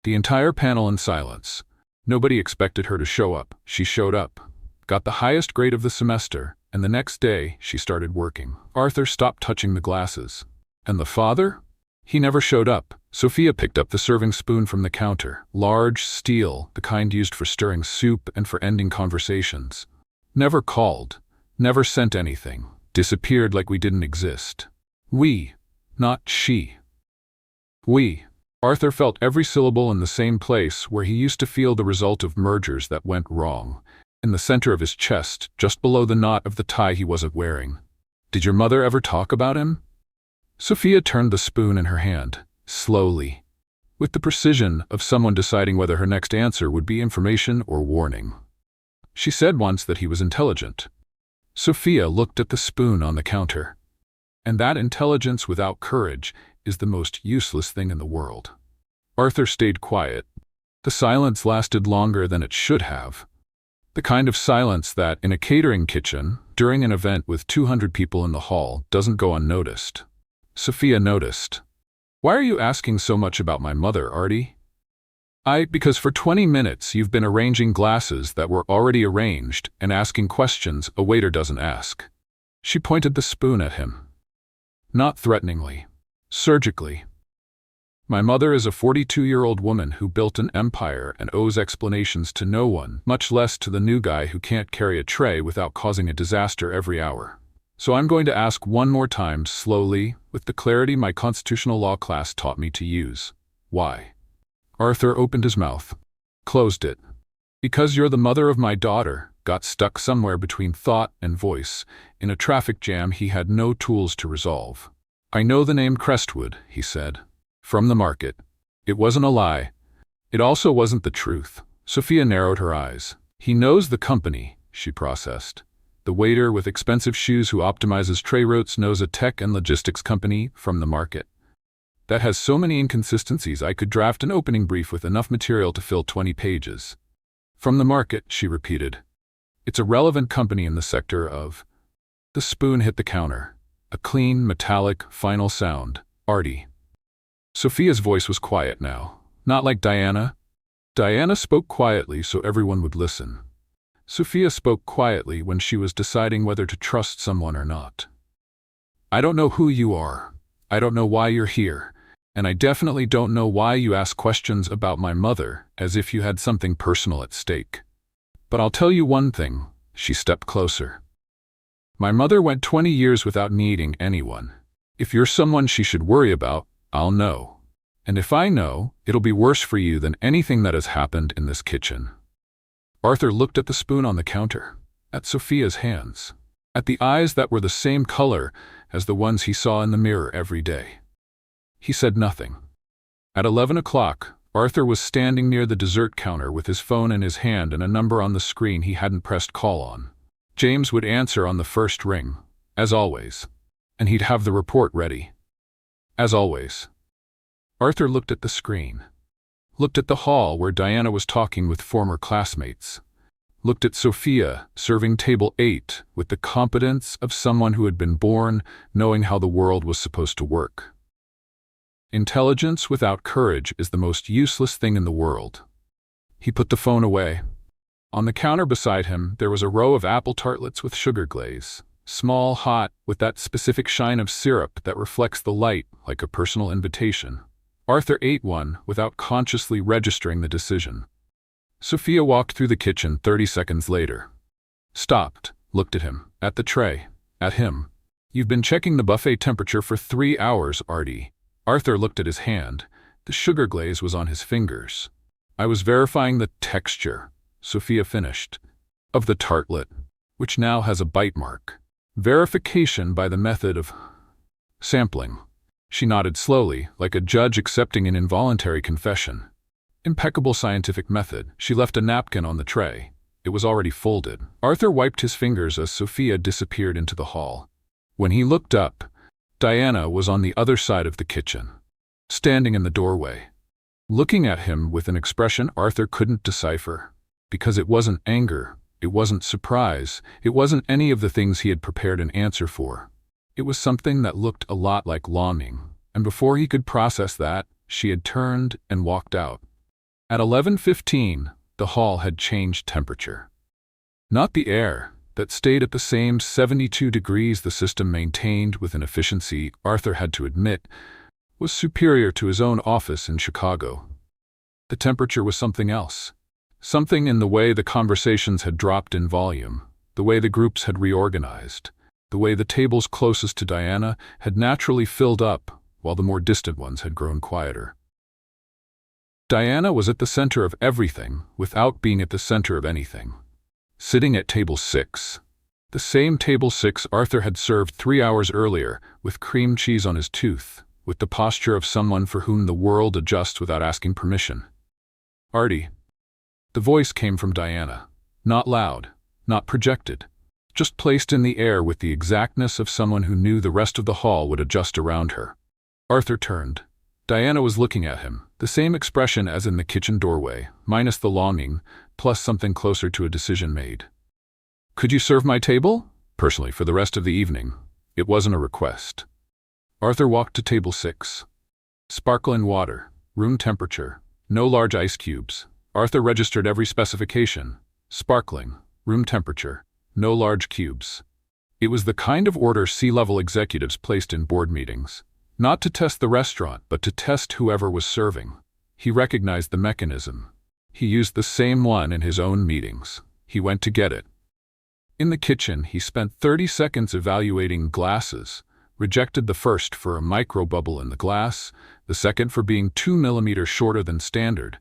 [SPEAKER 1] The entire panel in silence. Nobody expected her to show up. She showed up, got the highest grade of the semester, and the next day she started working. Arthur stopped touching the glasses. And the father? He never showed up. Sophia picked up the serving spoon from the counter, large, steel, the kind used for stirring soup and for ending conversations. Never called, never sent anything, disappeared like we didn't exist. We, not she. We. Arthur felt every syllable in the same place where he used to feel the result of mergers that went wrong, in the center of his chest, just below the knot of the tie he wasn't wearing. "Did your mother ever talk about him?" Sophia turned the spoon in her hand, slowly, with the precision of someone deciding whether her next answer would be information or warning. "She said once that he was intelligent." Sophia looked at the spoon on the counter. "And that intelligence without courage is the most useless thing in the world." Arthur stayed quiet. The silence lasted longer than it should have. The kind of silence that, in a catering kitchen, during an event with 200 people in the hall, doesn't go unnoticed. Sophia noticed. "Why are you asking so much about my mother, Artie?" Because for 20 minutes you've been arranging glasses that were already arranged and asking questions a waiter doesn't ask." She pointed the spoon at him. Not threateningly. Surgically. "My mother is a 42-year-old woman who built an empire and owes explanations to no one, much less to the new guy who can't carry a tray without causing a disaster every hour. So I'm going to ask one more time, slowly, with the clarity my constitutional law class taught me to use. Why?" Arthur opened his mouth, closed it. "Because you're the mother of my daughter," got stuck somewhere between thought and voice, in a traffic jam he had no tools to resolve. "I know the name Crestwood," he said. "From the market." It wasn't a lie. It also wasn't the truth. Sophia narrowed her eyes. "He knows the company," she processed. "The waiter with expensive shoes who optimizes tray routes knows a tech and logistics company from the market. That has so many inconsistencies I could draft an opening brief with enough material to fill 20 pages. From the market," she repeated. "It's a relevant company in the sector of—" The spoon hit the counter. A clean, metallic, final sound. "Artie." Sophia's voice was quiet now. Not like Diana. Diana spoke quietly so everyone would listen. Sophia spoke quietly when she was deciding whether to trust someone or not. "I don't know who you are. I don't know why you're here. And I definitely don't know why you ask questions about my mother as if you had something personal at stake. But I'll tell you one thing." She stepped closer. "My mother went 20 years without needing anyone. If you're someone she should worry about, I'll know. And if I know, it'll be worse for you than anything that has happened in this kitchen." Arthur looked at the spoon on the counter, at Sophia's hands, at the eyes that were the same color as the ones he saw in the mirror every day. He said nothing. At 11 o'clock, Arthur was standing near the dessert counter with his phone in his hand and a number on the screen he hadn't pressed call on. James would answer on the first ring, as always, and he'd have the report ready. As always. Arthur looked at the screen. Looked at the hall where Diana was talking with former classmates. Looked at Sophia, serving table 8, with the competence of someone who had been born knowing how the world was supposed to work. Intelligence without courage is the most useless thing in the world. He put the phone away. On the counter beside him, there was a row of apple tartlets with sugar glaze. Small, hot, with that specific shine of syrup that reflects the light like a personal invitation. Arthur ate one without consciously registering the decision. Sophia walked through the kitchen 30 seconds later. Stopped, looked at him, at the tray, at him. "You've been checking the buffet temperature for 3 hours, Artie." Arthur looked at his hand. The sugar glaze was on his fingers. "I was verifying the texture," Sophia finished, "of the tartlet, which now has a bite mark. Verification by the method of sampling." She nodded slowly, like a judge accepting an involuntary confession. "Impeccable scientific method." She left a napkin on the tray. It was already folded. Arthur wiped his fingers as Sophia disappeared into the hall. When he looked up, Diana was on the other side of the kitchen, standing in the doorway, looking at him with an expression Arthur couldn't decipher, because it wasn't anger, it wasn't surprise, it wasn't any of the things he had prepared an answer for. It was something that looked a lot like longing, and before he could process that, she had turned and walked out. At 11:15, the hall had changed temperature. Not the air, that stayed at the same 72 degrees the system maintained with an efficiency Arthur had to admit was superior to his own office in Chicago. The temperature was something else. Something in the way the conversations had dropped in volume, the way the groups had reorganized, the way the tables closest to Diana had naturally filled up while the more distant ones had grown quieter. Diana was at the center of everything without being at the center of anything. Sitting at table 6. The same table 6 Arthur had served 3 hours earlier, with cream cheese on his tooth, with the posture of someone for whom the world adjusts without asking permission. "Artie." The voice came from Diana. Not loud, not projected, just placed in the air with the exactness of someone who knew the rest of the hall would adjust around her. Arthur turned. Diana was looking at him, the same expression as in the kitchen doorway, minus the longing, plus something closer to a decision made. "Could you serve my table?" "Personally, for the rest of the evening." It wasn't a request. Arthur walked to table 6. Sparkling water, room temperature, no large ice cubes. Arthur registered every specification. Sparkling, room temperature, no large cubes. It was the kind of order C-level executives placed in board meetings. Not to test the restaurant, but to test whoever was serving. He recognized the mechanism. He used the same one in his own meetings. He went to get it. In the kitchen, he spent 30 seconds evaluating glasses, rejected the first for a micro-bubble in the glass, the second for being 2 millimeters shorter than standard,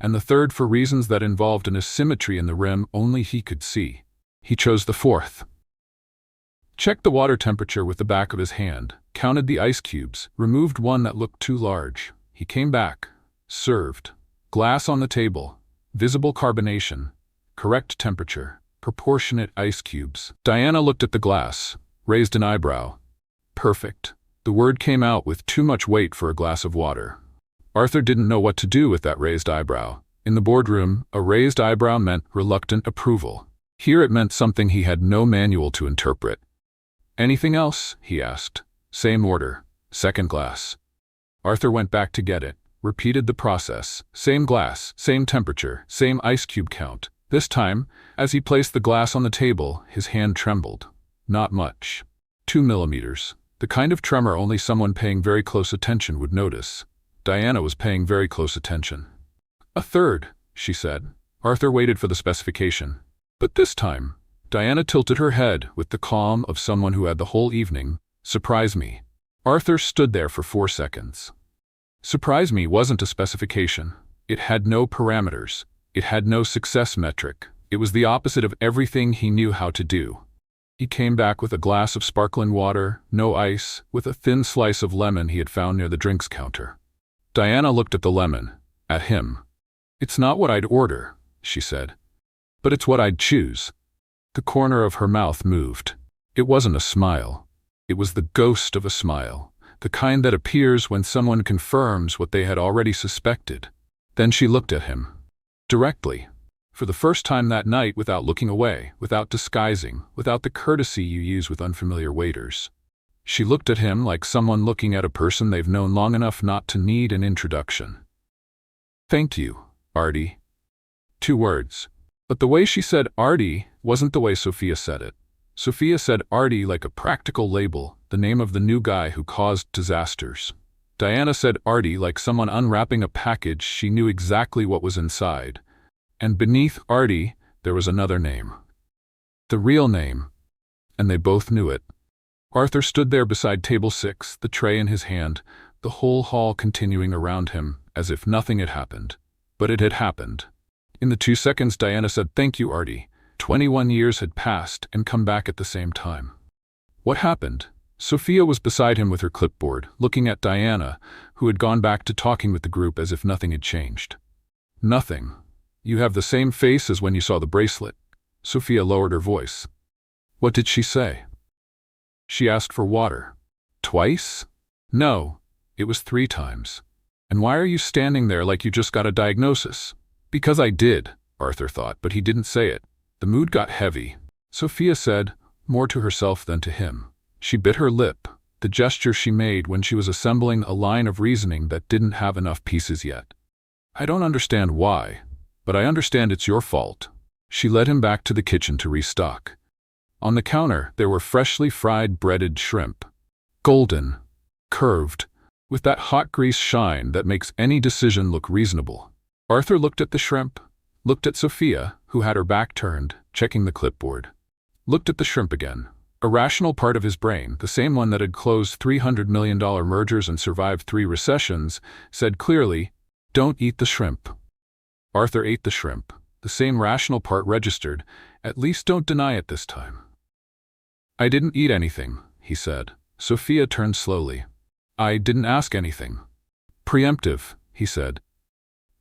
[SPEAKER 1] and the third for reasons that involved an asymmetry in the rim only he could see. He chose the fourth. Checked the water temperature with the back of his hand, counted the ice cubes, removed one that looked too large. He came back, served. Glass on the table, visible carbonation, correct temperature, proportionate ice cubes. Diana looked at the glass, raised an eyebrow. Perfect. The word came out with too much weight for a glass of water. Arthur didn't know what to do with that raised eyebrow. In the boardroom, a raised eyebrow meant reluctant approval. Here it meant something he had no manual to interpret. "Anything else?" he asked. "Same order. Second glass." Arthur went back to get it, repeated the process. Same glass, same temperature, same ice cube count. This time, as he placed the glass on the table, his hand trembled. Not much. 2 millimeters. The kind of tremor only someone paying very close attention would notice. Diana was paying very close attention. "A third," she said. Arthur waited for the specification. But this time, Diana tilted her head with the calm of someone who had the whole evening. "Surprise me." Arthur stood there for 4 seconds. Surprise me wasn't a specification. It had no parameters. It had no success metric. It was the opposite of everything he knew how to do. He came back with a glass of sparkling water, no ice, with a thin slice of lemon he had found near the drinks counter. Diana looked at the lemon, at him. "It's not what I'd order," she said. "But it's what I'd choose." The corner of her mouth moved. It wasn't a smile. It was the ghost of a smile, the kind that appears when someone confirms what they had already suspected. Then she looked at him. Directly. For the first time that night, without looking away, without disguising, without the courtesy you use with unfamiliar waiters. She looked at him like someone looking at a person they've known long enough not to need an introduction. "Thank you, Artie." 2 words. But the way she said Artie wasn't the way Sophia said it. Sophia said Artie like a practical label, the name of the new guy who caused disasters. Diana said Artie like someone unwrapping a package she knew exactly what was inside. And beneath Artie, there was another name. The real name. And they both knew it. Arthur stood there beside table 6, the tray in his hand, the whole hall continuing around him, as if nothing had happened. But it had happened. In the 2 seconds Diana said, "Thank you, Artie." 21 years had passed and come back at the same time. What happened? Sophia was beside him with her clipboard, looking at Diana, who had gone back to talking with the group as if nothing had changed. "Nothing. You have the same face as when you saw the bracelet." Sophia lowered her voice. "What did she say?" "She asked for water." "Twice?" "No, it was 3 times. "And why are you standing there like you just got a diagnosis?" "Because I did," Arthur thought, but he didn't say it. The mood got heavy. Sophia said, more to herself than to him. She bit her lip, the gesture she made when she was assembling a line of reasoning that didn't have enough pieces yet. "I don't understand why, but I understand it's your fault." She led him back to the kitchen to restock. On the counter, there were freshly fried breaded shrimp. Golden, curved, with that hot grease shine that makes any decision look reasonable. Arthur looked at the shrimp, looked at Sophia, who had her back turned, checking the clipboard. Looked at the shrimp again. A rational part of his brain, the same one that had closed $300 million mergers and survived 3 recessions, said clearly, "Don't eat the shrimp." Arthur ate the shrimp. The same rational part registered, "At least don't deny it this time." "I didn't eat anything," he said. Sophia turned slowly. "I didn't ask anything." "Preemptive," he said,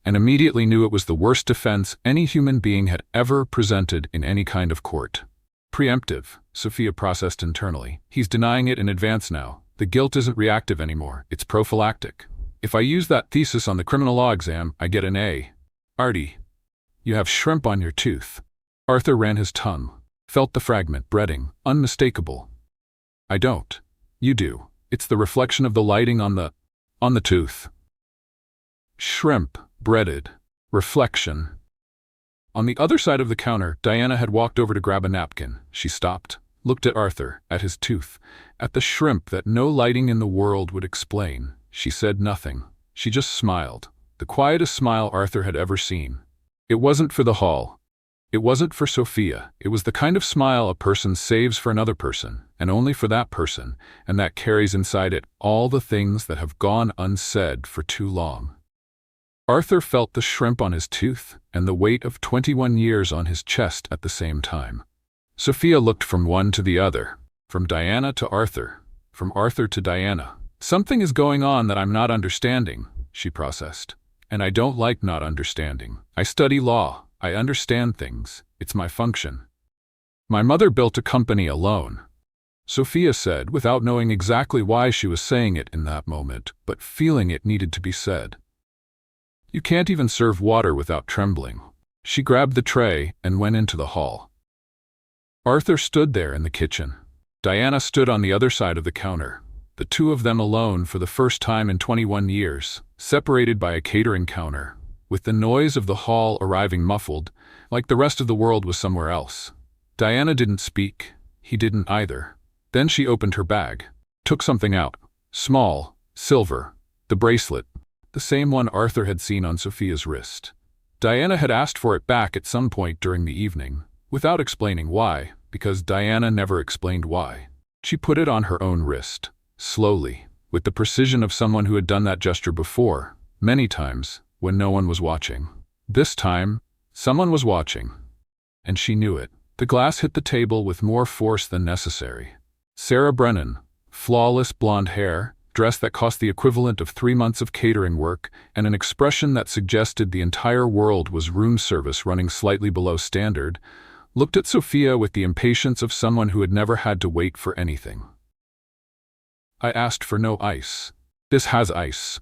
[SPEAKER 1] and immediately knew it was the worst defense any human being had ever presented in any kind of court. "Preemptive," Sophia processed internally. "He's denying it in advance now. The guilt isn't reactive anymore, it's prophylactic. If I use that thesis on the criminal law exam, I get an A. Artie, you have shrimp on your tooth." Arthur ran his tongue, felt the fragment, breading, unmistakable. "I don't. You do. It's the reflection of the lighting on the tooth." Shrimp, breaded, reflection. On the other side of the counter, Diana had walked over to grab a napkin. She stopped, looked at Arthur, at his tooth, at the shrimp that no lighting in the world would explain. She said nothing. She just smiled, the quietest smile Arthur had ever seen. It wasn't for the hall. It wasn't for Sophia. It was the kind of smile a person saves for another person, and only for that person, and that carries inside it all the things that have gone unsaid for too long. Arthur felt the shrimp on his tooth and the weight of 21 years on his chest at the same time. Sophia looked from one to the other, from Diana to Arthur, from Arthur to Diana. "Something is going on that I'm not understanding," she processed. "And I don't like not understanding. I study law. I understand things. It's my function. My mother built a company alone," Sophia said, without knowing exactly why she was saying it in that moment, but feeling it needed to be said. "You can't even serve water without trembling." She grabbed the tray and went into the hall. Arthur stood there in the kitchen. Diana stood on the other side of the counter, the two of them alone for the first time in 21 years, separated by a catering counter, with the noise of the hall arriving muffled, like the rest of the world was somewhere else. Diana didn't speak. He didn't either. Then she opened her bag, took something out, small, silver, the bracelet, the same one Arthur had seen on Sophia's wrist. Diana had asked for it back at some point during the evening, without explaining why, because Diana never explained why. She put it on her own wrist, slowly, with the precision of someone who had done that gesture before, many times, when no one was watching. This time, someone was watching, and she knew it. The glass hit the table with more force than necessary. Sarah Brennan, flawless blonde hair, dress that cost the equivalent of 3 months of catering work, and an expression that suggested the entire world was room service running slightly below standard, looked at Sophia with the impatience of someone who had never had to wait for anything. "I asked for no ice. This has ice."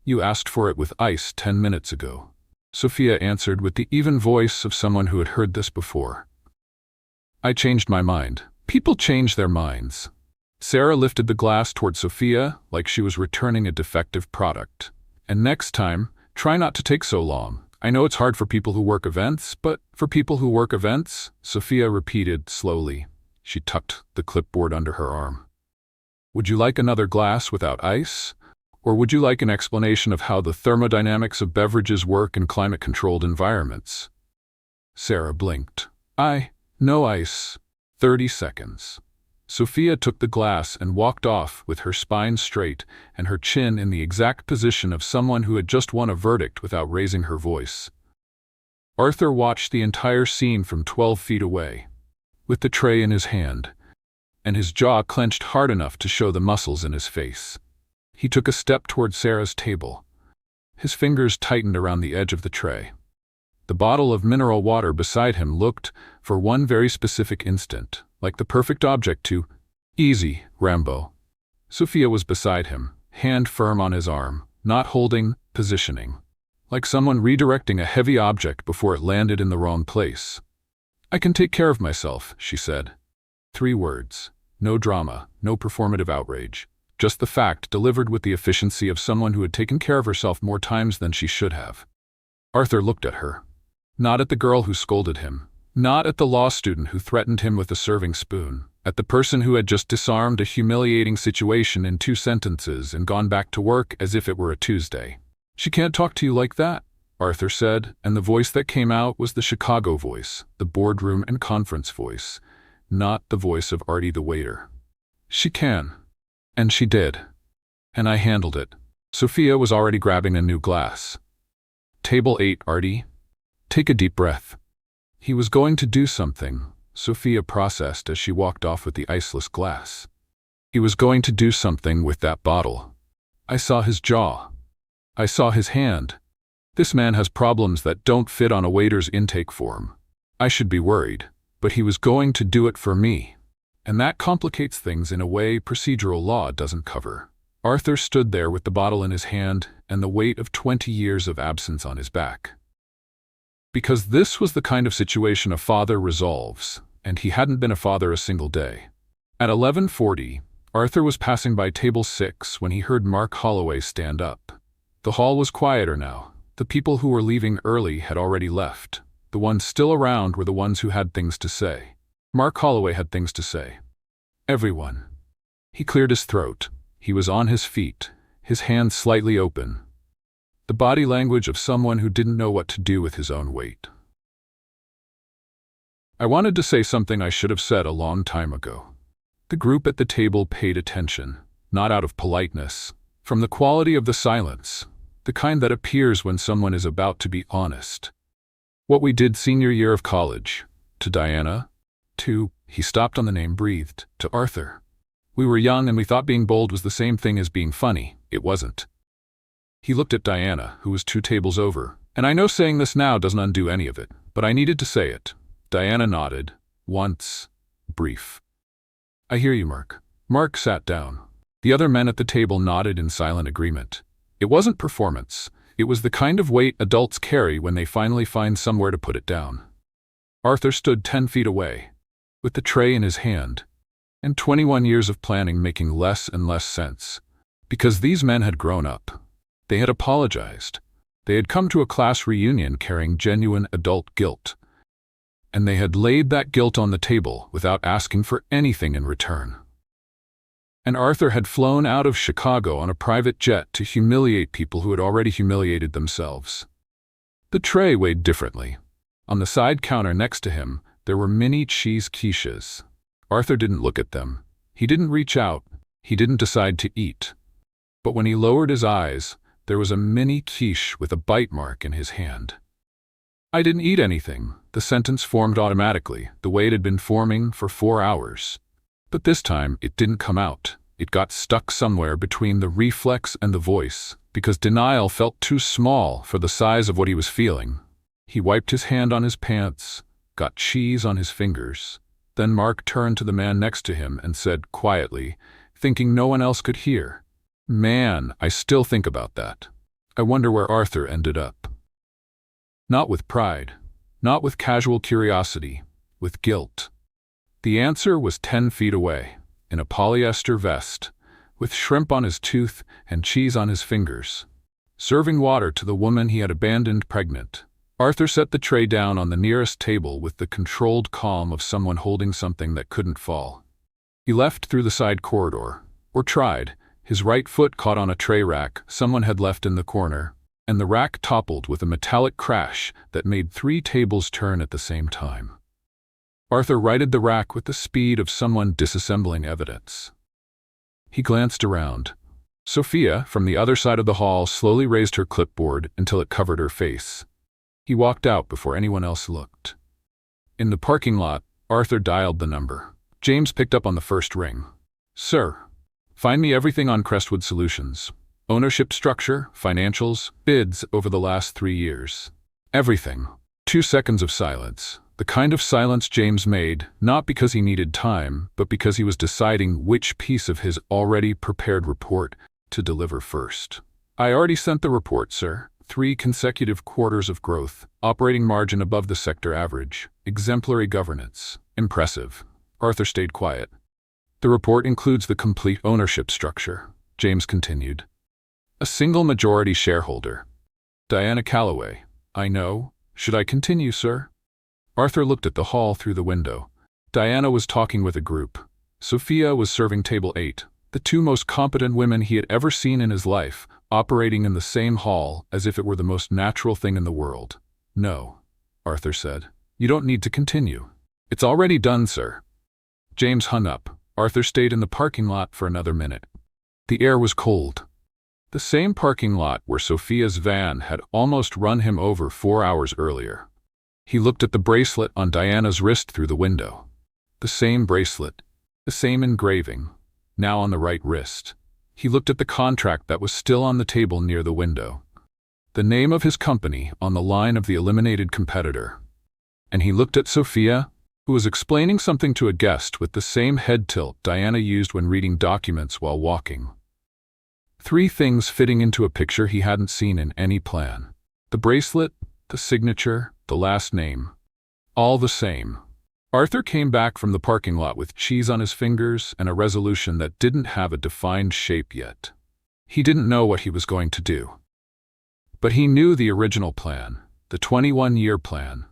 [SPEAKER 1] "You asked for it with ice 10 minutes ago," Sophia answered with the even voice of someone who had heard this before. "I changed my mind. People change their minds." Sarah lifted the glass toward Sophia like she was returning a defective product. "And next time, try not to take so long. I know it's hard for people who work events, but for people who work events," Sophia repeated slowly. She tucked the clipboard under her arm. "Would you like another glass without ice? Or would you like an explanation of how the thermodynamics of beverages work in climate-controlled environments?" Sarah blinked. No ice." 30 seconds. Sophia took the glass and walked off with her spine straight and her chin in the exact position of someone who had just won a verdict without raising her voice. Arthur watched the entire scene from 12 feet away, with the tray in his hand, and his jaw clenched hard enough to show the muscles in his face. He took a step toward Sarah's table. His fingers tightened around the edge of the tray. The bottle of mineral water beside him looked, for one very specific instant, like the perfect object to "Easy, Rambo." Sophia was beside him, hand firm on his arm, not holding, positioning, like someone redirecting a heavy object before it landed in the wrong place. "I can take care of myself," she said. 3 words. No drama, no performative outrage. Just the fact delivered with the efficiency of someone who had taken care of herself more times than she should have. Arthur looked at her. Not at the girl who scolded him. Not at the law student who threatened him with a serving spoon. At the person who had just disarmed a humiliating situation in 2 sentences and gone back to work as if it were a Tuesday. "She can't talk to you like that," Arthur said, and the voice that came out was the Chicago voice, the boardroom and conference voice, not the voice of Artie the waiter. "She can." And she did. And I handled it. Sophia was already grabbing a new glass. "Table 8, Artie. Take a deep breath." He was going to do something, Sophia processed as she walked off with the iceless glass. He was going to do something with that bottle. I saw his jaw. I saw his hand. This man has problems that don't fit on a waiter's intake form. I should be worried, but he was going to do it for me. And that complicates things in a way procedural law doesn't cover. Arthur stood there with the bottle in his hand and the weight of 20 years of absence on his back. Because this was the kind of situation a father resolves, and he hadn't been a father a single day. At 11:40, Arthur was passing by table 6 when he heard Mark Holloway stand up. The hall was quieter now. The people who were leaving early had already left. The ones still around were the ones who had things to say. Mark Holloway had things to say. "Everyone." He cleared his throat. He was on his feet, his hands slightly open. The body language of someone who didn't know what to do with his own weight. "I wanted to say something I should have said a long time ago." The group at the table paid attention, not out of politeness, from the quality of the silence, the kind that appears when someone is about to be honest. "What we did senior year of college, to Diana, he stopped on the name, breathed, to Arthur. We were young and we thought being bold was the same thing as being funny. It wasn't." He looked at Diana, who was 2 tables over. "And I know saying this now doesn't undo any of it, but I needed to say it." Diana nodded. Once. Brief. "I hear you, Mark." Mark sat down. The other men at the table nodded in silent agreement. It wasn't performance. It was the kind of weight adults carry when they finally find somewhere to put it down. Arthur stood 10 feet away, with the tray in his hand, and 21 years of planning making less and less sense. Because these men had grown up. They had apologized. They had come to a class reunion carrying genuine adult guilt. And they had laid that guilt on the table without asking for anything in return. And Arthur had flown out of Chicago on a private jet to humiliate people who had already humiliated themselves. The tray weighed differently. On the side counter next to him, there were mini cheese quiches. Arthur didn't look at them. He didn't reach out. He didn't decide to eat. But when he lowered his eyes, there was a mini quiche with a bite mark in his hand. "I didn't eat anything." The sentence formed automatically, the way it had been forming for 4 hours. But this time, it didn't come out. It got stuck somewhere between the reflex and the voice, because denial felt too small for the size of what he was feeling. He wiped his hand on his pants, got cheese on his fingers. Then Mark turned to the man next to him and said quietly, thinking no one else could hear, "Man, I still think about that. I wonder where Arthur ended up." Not with pride, not with casual curiosity, with guilt. The answer was 10 feet away, in a polyester vest, with shrimp on his tooth and cheese on his fingers, serving water to the woman he had abandoned pregnant, Arthur set the tray down on the nearest table with the controlled calm of someone holding something that couldn't fall. He left through the side corridor, or tried. His right foot caught on a tray rack someone had left in the corner, and the rack toppled with a metallic crash that made 3 tables turn at the same time. Arthur righted the rack with the speed of someone disassembling evidence. He glanced around. Sophia, from the other side of the hall, slowly raised her clipboard until it covered her face. He walked out before anyone else looked. In the parking lot, Arthur dialed the number. James picked up on the first ring. "Sir, find me everything on Crestwood Solutions. Ownership structure, financials, bids over the last 3 years. Everything." 2 seconds of silence. The kind of silence James made, not because he needed time, but because he was deciding which piece of his already prepared report to deliver first. "I already sent the report, sir. 3 consecutive quarters of growth, operating margin above the sector average, exemplary governance. Impressive." Arthur stayed quiet. "The report includes the complete ownership structure," James continued. "A single majority shareholder. Diana Calloway." "I know. Should I continue, sir?" Arthur looked at the hall through the window. Diana was talking with a group. Sophia was serving table 8, the 2 most competent women he had ever seen in his life, operating in the same hall as if it were the most natural thing in the world. "No," Arthur said. "You don't need to continue. It's already done, sir." James hung up. Arthur stayed in the parking lot for another minute. The air was cold. The same parking lot where Sophia's van had almost run him over 4 hours earlier. He looked at the bracelet on Diana's wrist through the window. The same bracelet, the same engraving, now on the right wrist. He looked at the contract that was still on the table near the window. The name of his company on the line of the eliminated competitor. And he looked at Sophia, who was explaining something to a guest with the same head tilt Diana used when reading documents while walking. 3 things fitting into a picture he hadn't seen in any plan. The bracelet, the signature, the last name. All the same. Arthur came back from the parking lot with cheese on his fingers and a resolution that didn't have a defined shape yet. He didn't know what he was going to do. But he knew the original plan, the 21-year plan,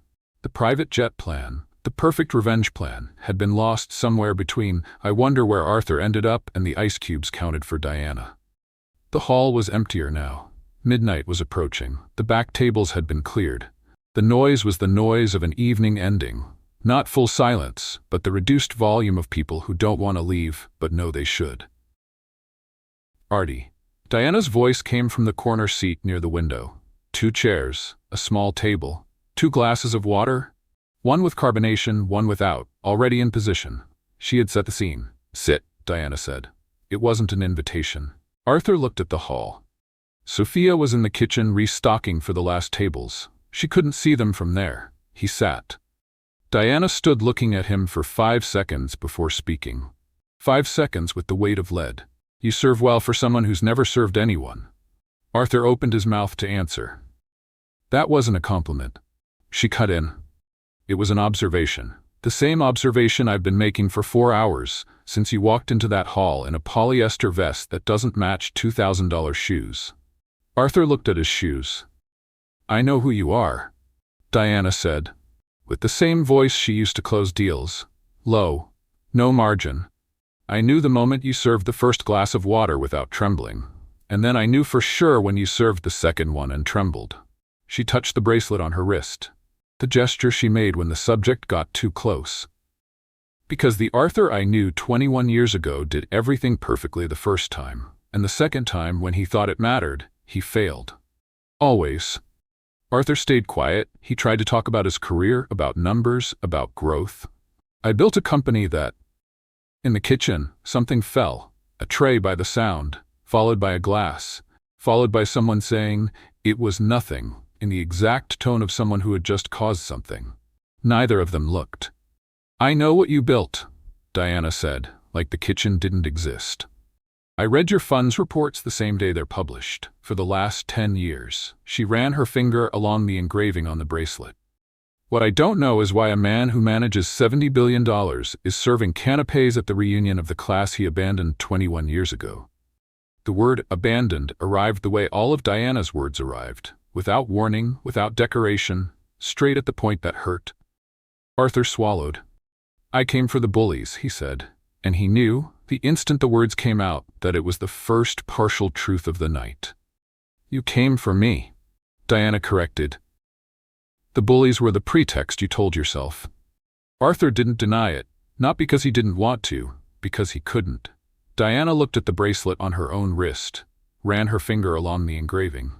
[SPEAKER 1] the private jet plan, the perfect revenge plan, had been lost somewhere between "I wonder where Arthur ended up" and the ice cubes counted for Diana. The hall was emptier now. Midnight was approaching. The back tables had been cleared. The noise was the noise of an evening ending. Not full silence, but the reduced volume of people who don't want to leave, but know they should. "Artie." Diana's voice came from the corner seat near the window. 2 chairs, a small table, 2 glasses of water, one with carbonation, one without, already in position. She had set the scene. "Sit," Diana said. It wasn't an invitation. Arthur looked at the hall. Sophia was in the kitchen restocking for the last tables. She couldn't see them from there. He sat. Diana stood looking at him for 5 seconds before speaking. 5 seconds with the weight of lead. "You serve well for someone who's never served anyone." Arthur opened his mouth to answer. "That wasn't a compliment." She cut in. "It was an observation. The same observation I've been making for 4 hours, since you walked into that hall in a polyester vest that doesn't match $2,000 shoes." Arthur looked at his shoes. "I know who you are," Diana said, with the same voice she used to close deals. Low. No margin. "I knew the moment you served the first glass of water without trembling. And then I knew for sure when you served the second one and trembled." She touched the bracelet on her wrist. The gesture she made when the subject got too close. "Because the Arthur I knew 21 years ago did everything perfectly the first time, and the second time, when he thought it mattered, he failed. Always." Arthur stayed quiet. He tried to talk about his career, about numbers, about growth. "I built a company that—" In the kitchen, something fell. A tray by the sound, followed by a glass, followed by someone saying, "It was nothing," in the exact tone of someone who had just caused something. Neither of them looked. "I know what you built," Diana said, like the kitchen didn't exist. "I read your funds reports the same day they're published. For the last 10 years. She ran her finger along the engraving on the bracelet. "What I don't know is why a man who manages $70 billion is serving canapés at the reunion of the class he abandoned 21 years ago." The word "abandoned" arrived the way all of Diana's words arrived, without warning, without decoration, straight at the point that hurt. Arthur swallowed. "I came for the bullies," he said, and he knew, the instant the words came out, that it was the first partial truth of the night. "You came for me," Diana corrected. "The bullies were the pretext you told yourself." Arthur didn't deny it, not because he didn't want to, because he couldn't. Diana looked at the bracelet on her own wrist, ran her finger along the engraving.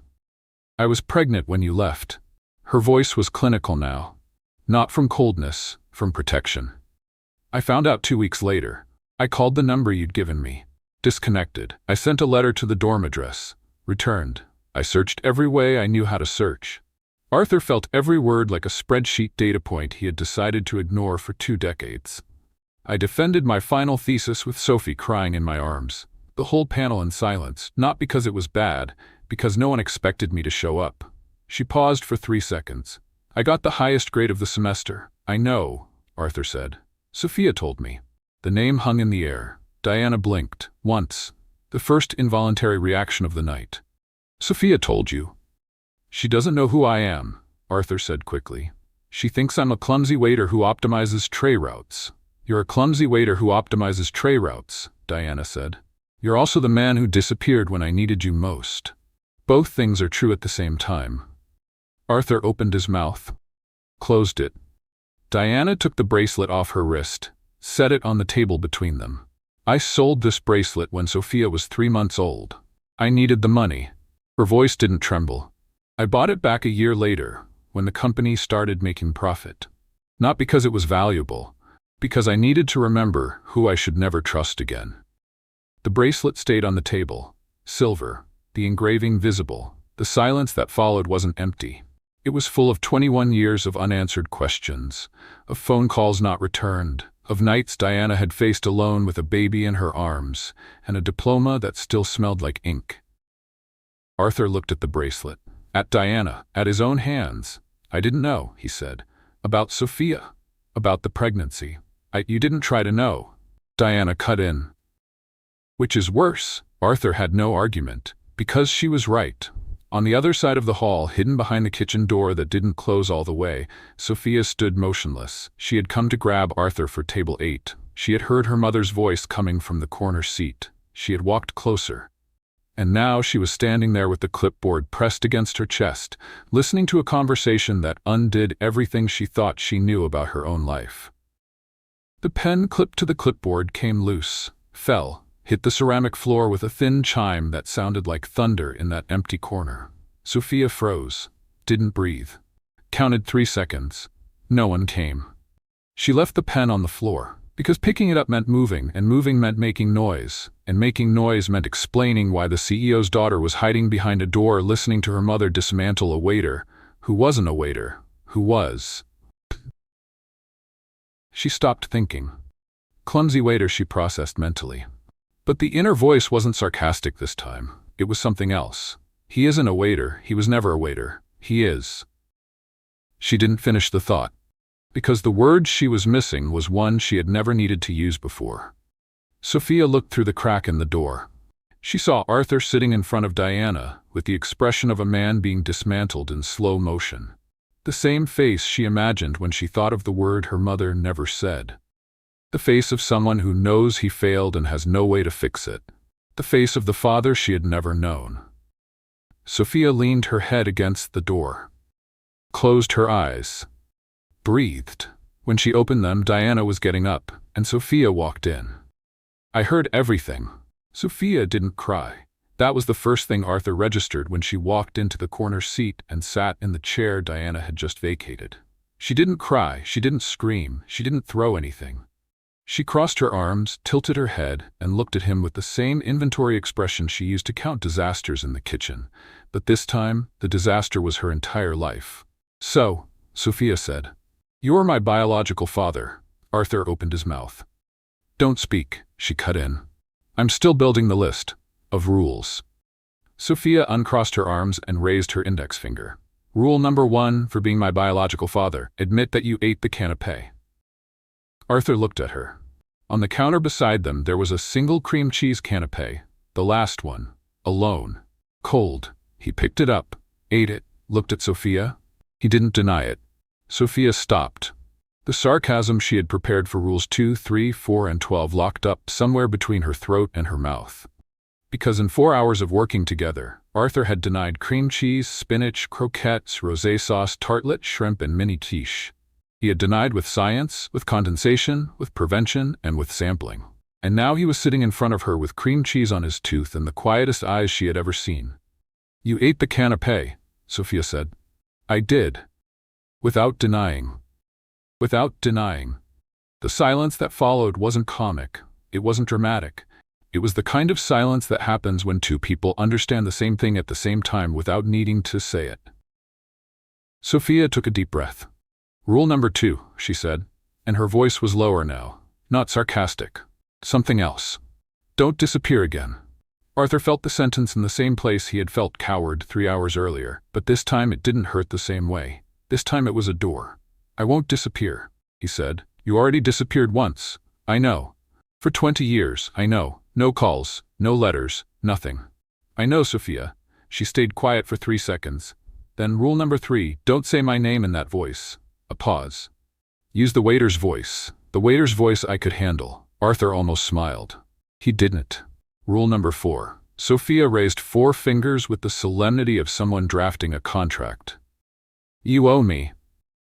[SPEAKER 1] "I was pregnant when you left." Her voice was clinical now. Not from coldness, from protection. "I found out 2 weeks later. I called the number you'd given me. Disconnected. I sent a letter to the dorm address. Returned. I searched every way I knew how to search." Arthur felt every word like a spreadsheet data point he had decided to ignore for 2 decades. "I defended my final thesis with Sophie crying in my arms. The whole panel in silence, not because it was bad, because no one expected me to show up." She paused for 3 seconds. "I got the highest grade of the semester." "I know," Arthur said. "Sophia told me." The name hung in the air. Diana blinked, once, the first involuntary reaction of the night. "Sophia told you." "She doesn't know who I am," Arthur said quickly. "She thinks I'm a clumsy waiter who optimizes tray routes." "You're a clumsy waiter who optimizes tray routes," Diana said. "You're also the man who disappeared when I needed you most. Both things are true at the same time." Arthur opened his mouth, closed it. Diana took the bracelet off her wrist, set it on the table between them. "I sold this bracelet when Sophia was 3 months old. I needed the money." Her voice didn't tremble. "I bought it back a year later, when the company started making profit. Not because it was valuable, because I needed to remember who I should never trust again." The bracelet stayed on the table, silver, the engraving visible. The silence that followed wasn't empty. It was full of 21 years of unanswered questions, of phone calls not returned, of nights Diana had faced alone with a baby in her arms, and a diploma that still smelled like ink. Arthur looked at the bracelet, at Diana, at his own hands. "I didn't know," he said, "about Sophia, about the pregnancy. You didn't try to know." Diana cut in. "Which is worse?" Arthur had no argument, because she was right. On the other side of the hall, hidden behind the kitchen door that didn't close all the way, Sophia stood motionless. She had come to grab Arthur for table 8. She had heard her mother's voice coming from the corner seat. She had walked closer. And now she was standing there with the clipboard pressed against her chest, listening to a conversation that undid everything she thought she knew about her own life. The pen clipped to the clipboard came loose, fell, hit the ceramic floor with a thin chime that sounded like thunder in that empty corner. Sophia froze, didn't breathe. Counted 3 seconds. No one came. She left the pen on the floor, because picking it up meant moving, and moving meant making noise, and making noise meant explaining why the CEO's daughter was hiding behind a door listening to her mother dismantle a waiter, who wasn't a waiter, who was. She stopped thinking. Clumsy waiter, she processed mentally. But the inner voice wasn't sarcastic this time. It was something else. "He isn't a waiter. He was never a waiter. He is." She didn't finish the thought, because the word she was missing was one she had never needed to use before. Sophia looked through the crack in the door. She saw Arthur sitting in front of Diana, with the expression of a man being dismantled in slow motion. The same face she imagined when she thought of the word her mother never said. The face of someone who knows he failed and has no way to fix it. The face of the father she had never known. Sophia leaned her head against the door. Closed her eyes. Breathed. When she opened them, Diana was getting up, and Sophia walked in. "I heard everything." Sophia didn't cry. That was the first thing Arthur registered when she walked into the corner seat and sat in the chair Diana had just vacated. She didn't cry, she didn't scream, she didn't throw anything. She crossed her arms, tilted her head, and looked at him with the same inventory expression she used to count disasters in the kitchen. But this time, the disaster was her entire life. "So," Sophia said, "you're my biological father." Arthur opened his mouth. "Don't speak," she cut in. "I'm still building the list of rules." Sophia uncrossed her arms and raised her index finger. "Rule number 1 for being my biological father: admit that you ate the canapé." Arthur looked at her. On the counter beside them there was a single cream cheese canapé, the last one, alone, cold. He picked it up, ate it, looked at Sophia. He didn't deny it. Sophia stopped. The sarcasm she had prepared for rules 2, 3, 4, and 12 locked up somewhere between her throat and her mouth. Because in 4 hours of working together, Arthur had denied cream cheese, spinach, croquettes, rosé sauce, tartlet, shrimp, and mini quiche. He had denied with science, with condensation, with prevention, and with sampling. And now he was sitting in front of her with cream cheese on his tooth and the quietest eyes she had ever seen. "You ate the canapé," Sophia said. "I did." Without denying. Without denying. The silence that followed wasn't comic. It wasn't dramatic. It was the kind of silence that happens when two people understand the same thing at the same time without needing to say it. Sophia took a deep breath. "Rule number 2, she said, and her voice was lower now, not sarcastic. Something else. Don't disappear again." Arthur felt the sentence in the same place he had felt coward 3 hours earlier, but this time it didn't hurt the same way. This time it was a door. "I won't disappear," he said. "You already disappeared once. I know. For 20 years, I know. No calls, no letters, nothing." "I know, Sophia." She stayed quiet for 3 seconds. Then rule number 3, don't say my name in that voice. A pause. "Use the waiter's voice. The waiter's voice I could handle." Arthur almost smiled. He didn't. Rule number 4. Sophia raised 4 fingers with the solemnity of someone drafting a contract. "You owe me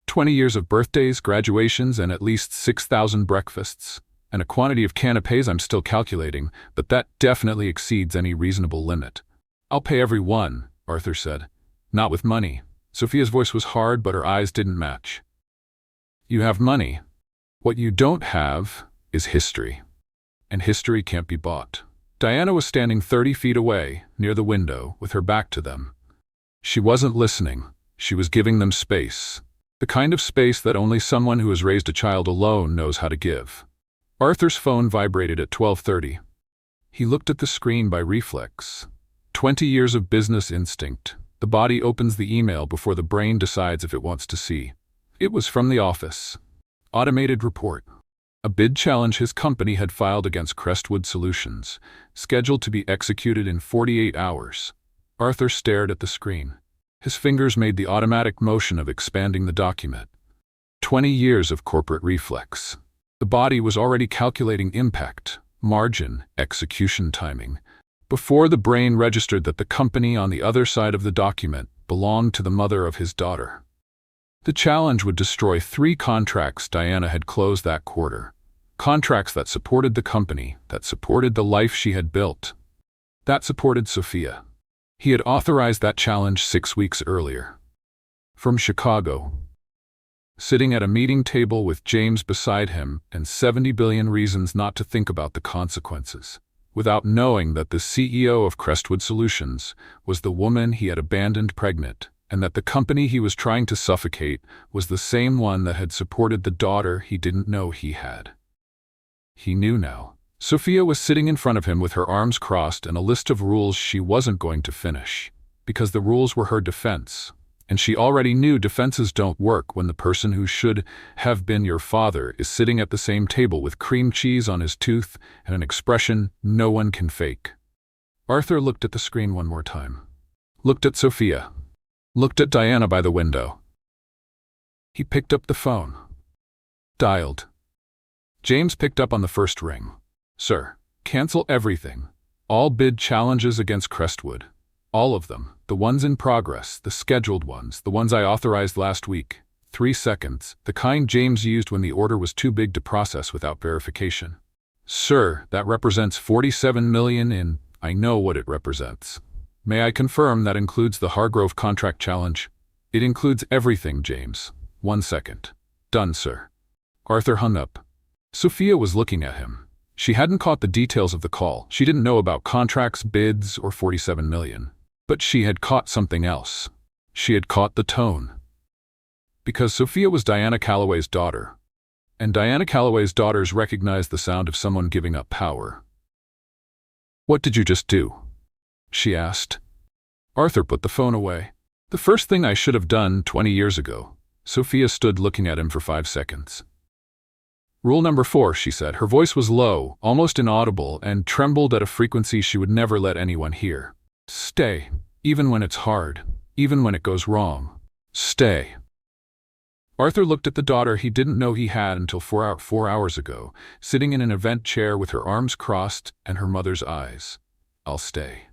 [SPEAKER 1] 20 years of birthdays, graduations, and at least 6,000 breakfasts, and a quantity of canapés I'm still calculating, but that definitely exceeds any reasonable limit." "I'll pay every one," Arthur said. "Not with money." Sophia's voice was hard, but her eyes didn't match. "You have money. What you don't have is history. And history can't be bought." Diana was standing 30 feet away, near the window, with her back to them. She wasn't listening. She was giving them space. The kind of space that only someone who has raised a child alone knows how to give. Arthur's phone vibrated at 12:30. He looked at the screen by reflex. 20 years of business instinct. The body opens the email before the brain decides if it wants to see. It was from the office. Automated report. A bid challenge his company had filed against Crestwood Solutions, scheduled to be executed in 48 hours. Arthur stared at the screen. His fingers made the automatic motion of expanding the document. 20 years of corporate reflex. The body was already calculating impact, margin, execution timing, before the brain registered that the company on the other side of the document belonged to the mother of his daughter. The challenge would destroy 3 contracts Diana had closed that quarter. Contracts that supported the company, that supported the life she had built, that supported Sophia. He had authorized that challenge 6 weeks earlier. From Chicago. Sitting at a meeting table with James beside him and 70 billion reasons not to think about the consequences, without knowing that the CEO of Crestwood Solutions was the woman he had abandoned pregnant, and that the company he was trying to suffocate was the same one that had supported the daughter he didn't know he had. He knew now. Sophia was sitting in front of him with her arms crossed and a list of rules she wasn't going to finish, because the rules were her defense. And she already knew defenses don't work when the person who should have been your father is sitting at the same table with cream cheese on his tooth and an expression no one can fake. Arthur looked at the screen one more time. Looked at Sophia. Looked at Diana by the window. He picked up the phone. Dialed. James picked up on the first ring. "Sir, cancel everything. All bid challenges against Crestwood. All of them. The ones in progress, the scheduled ones, the ones I authorized last week. 3 seconds, the kind James used when the order was too big to process without verification. Sir, that represents 47 million in, I know what it represents. May I confirm that includes the Hargrove contract challenge? It includes everything, James. 1 second. Done, sir." Arthur hung up. Sophia was looking at him. She hadn't caught the details of the call. She didn't know about contracts, bids, or 47 million. But she had caught something else. She had caught the tone. Because Sophia was Diana Calloway's daughter. And Diana Calloway's daughters recognized the sound of someone giving up power. "What did you just do?" she asked. Arthur put the phone away. "The first thing I should have done 20 years ago." Sophia stood looking at him for 5 seconds. "Rule number 4, she said. Her voice was low, almost inaudible, and trembled at a frequency she would never let anyone hear. "Stay. Even when it's hard. Even when it goes wrong. Stay." Arthur looked at the daughter he didn't know he had until 4 hours ago, sitting in an event chair with her arms crossed and her mother's eyes. "I'll stay."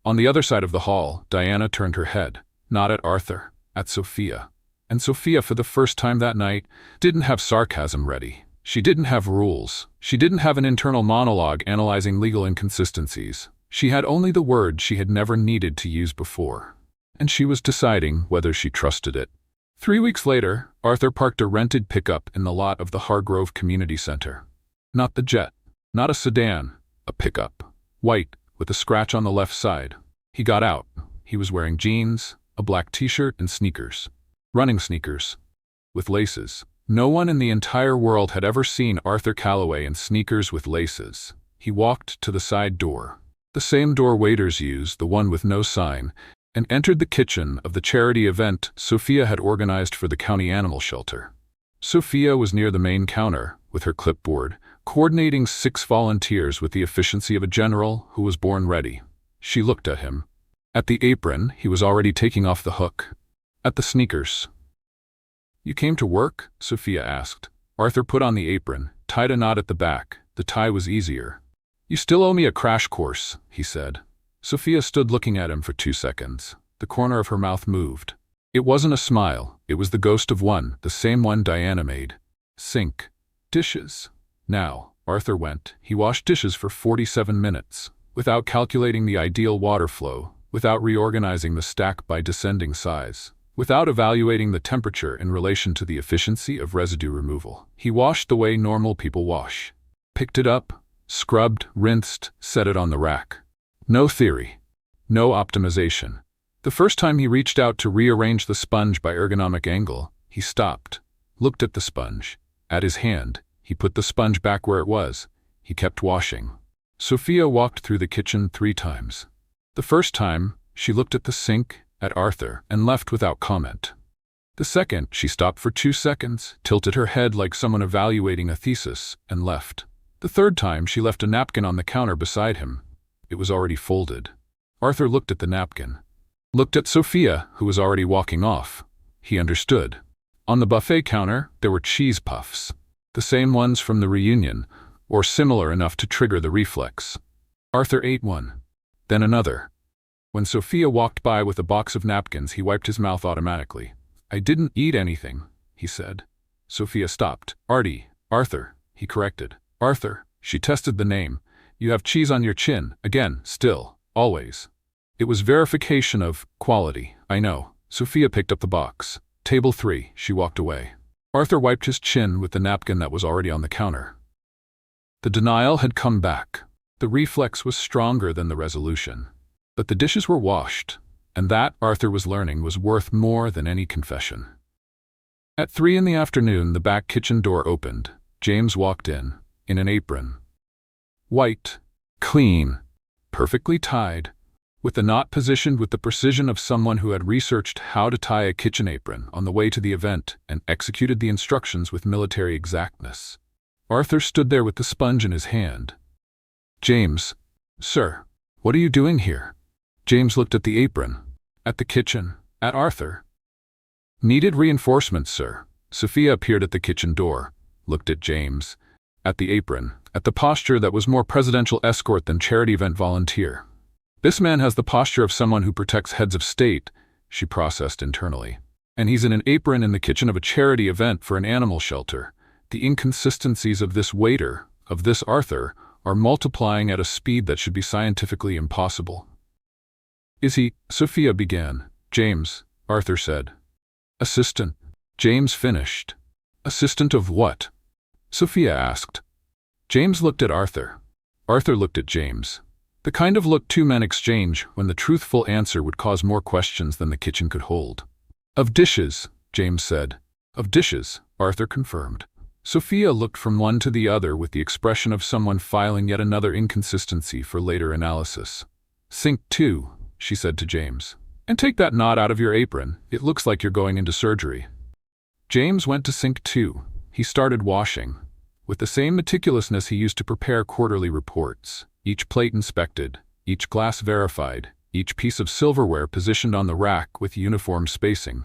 [SPEAKER 1] On the other side of the hall, Diana turned her head, not at Arthur, at Sophia. And Sophia, for the first time that night, didn't have sarcasm ready. She didn't have rules. She didn't have an internal monologue analyzing legal inconsistencies. She had only the word she had never needed to use before. And she was deciding whether she trusted it. 3 weeks later, Arthur parked a rented pickup in the lot of the Hargrove Community Center. Not the Jet. Not a sedan. A pickup. White, with a scratch on the left side. He got out. He was wearing jeans, a black t-shirt, and sneakers. Running sneakers. With laces. No one in the entire world had ever seen Arthur Calloway in sneakers with laces. He walked to the side door. The same door waiters use, the one with no sign, and entered the kitchen of the charity event Sophia had organized for the county animal shelter. Sophia was near the main counter, with her clipboard, coordinating 6 volunteers with the efficiency of a general who was born ready. She looked at him. At the apron, he was already taking off the hook. At the sneakers. "You came to work?" Sophia asked. Arthur put on the apron, tied a knot at the back. The tie was easier. "You still owe me a crash course," he said. Sophia stood looking at him for 2 seconds. The corner of her mouth moved. It wasn't a smile. It was the ghost of one, the same one Diana made. Sink. Dishes. Now, Arthur went. He washed dishes for 47 minutes, without calculating the ideal water flow, without reorganizing the stack by descending size, without evaluating the temperature in relation to the efficiency of residue removal. He washed the way normal people wash. Picked it up, scrubbed, rinsed, set it on the rack. No theory. No optimization. The first time he reached out to rearrange the sponge by ergonomic angle, he stopped, looked at the sponge, at his hand. He put the sponge back where it was. He kept washing. Sophia walked through the kitchen 3 times. The first time, she looked at the sink, at Arthur, and left without comment. The second, she stopped for 2 seconds, tilted her head like someone evaluating a thesis, and left. The third time, she left a napkin on the counter beside him. It was already folded. Arthur looked at the napkin. Looked at Sophia, who was already walking off. He understood. On the buffet counter, there were cheese puffs. The same ones from the reunion, or similar enough to trigger the reflex. Arthur ate one. Then another. When Sophia walked by with a box of napkins, he wiped his mouth automatically. "I didn't eat anything," he said. Sophia stopped. Arthur, he corrected. "Arthur," she tested the name. "You have cheese on your chin, again, still, always." It was verification of quality, I know. Sophia picked up the box. "Table 3, she walked away. Arthur wiped his chin with the napkin that was already on the counter. The denial had come back. The reflex was stronger than the resolution. But the dishes were washed, and that, Arthur was learning, was worth more than any confession. At 3 in the afternoon, the back kitchen door opened. James walked in an apron. White, clean, perfectly tied, with the knot positioned with the precision of someone who had researched how to tie a kitchen apron on the way to the event and executed the instructions with military exactness. Arthur stood there with the sponge in his hand. "James." "Sir, what are you doing here?" James looked at the apron, at the kitchen, at Arthur. "Needed reinforcements, sir." Sophia appeared at the kitchen door, looked at James, at the apron, at the posture that was more presidential escort than charity event volunteer. "This man has the posture of someone who protects heads of state," she processed internally. "And he's in an apron in the kitchen of a charity event for an animal shelter. The inconsistencies of this waiter, of this Arthur, are multiplying at a speed that should be scientifically impossible." "Is he?" Sophia began. "James," Arthur said. "Assistant." James finished. "Assistant of what?" Sophia asked. James looked at Arthur. Arthur looked at James. The kind of look 2 men exchange when the truthful answer would cause more questions than the kitchen could hold. "Of dishes," James said. "Of dishes," Arthur confirmed. Sophia looked from one to the other with the expression of someone filing yet another inconsistency for later analysis. "Sink 2, she said to James. "And take that knot out of your apron. It looks like you're going into surgery." James went to sink 2. He started washing, with the same meticulousness he used to prepare quarterly reports. Each plate inspected, each glass verified, each piece of silverware positioned on the rack with uniform spacing.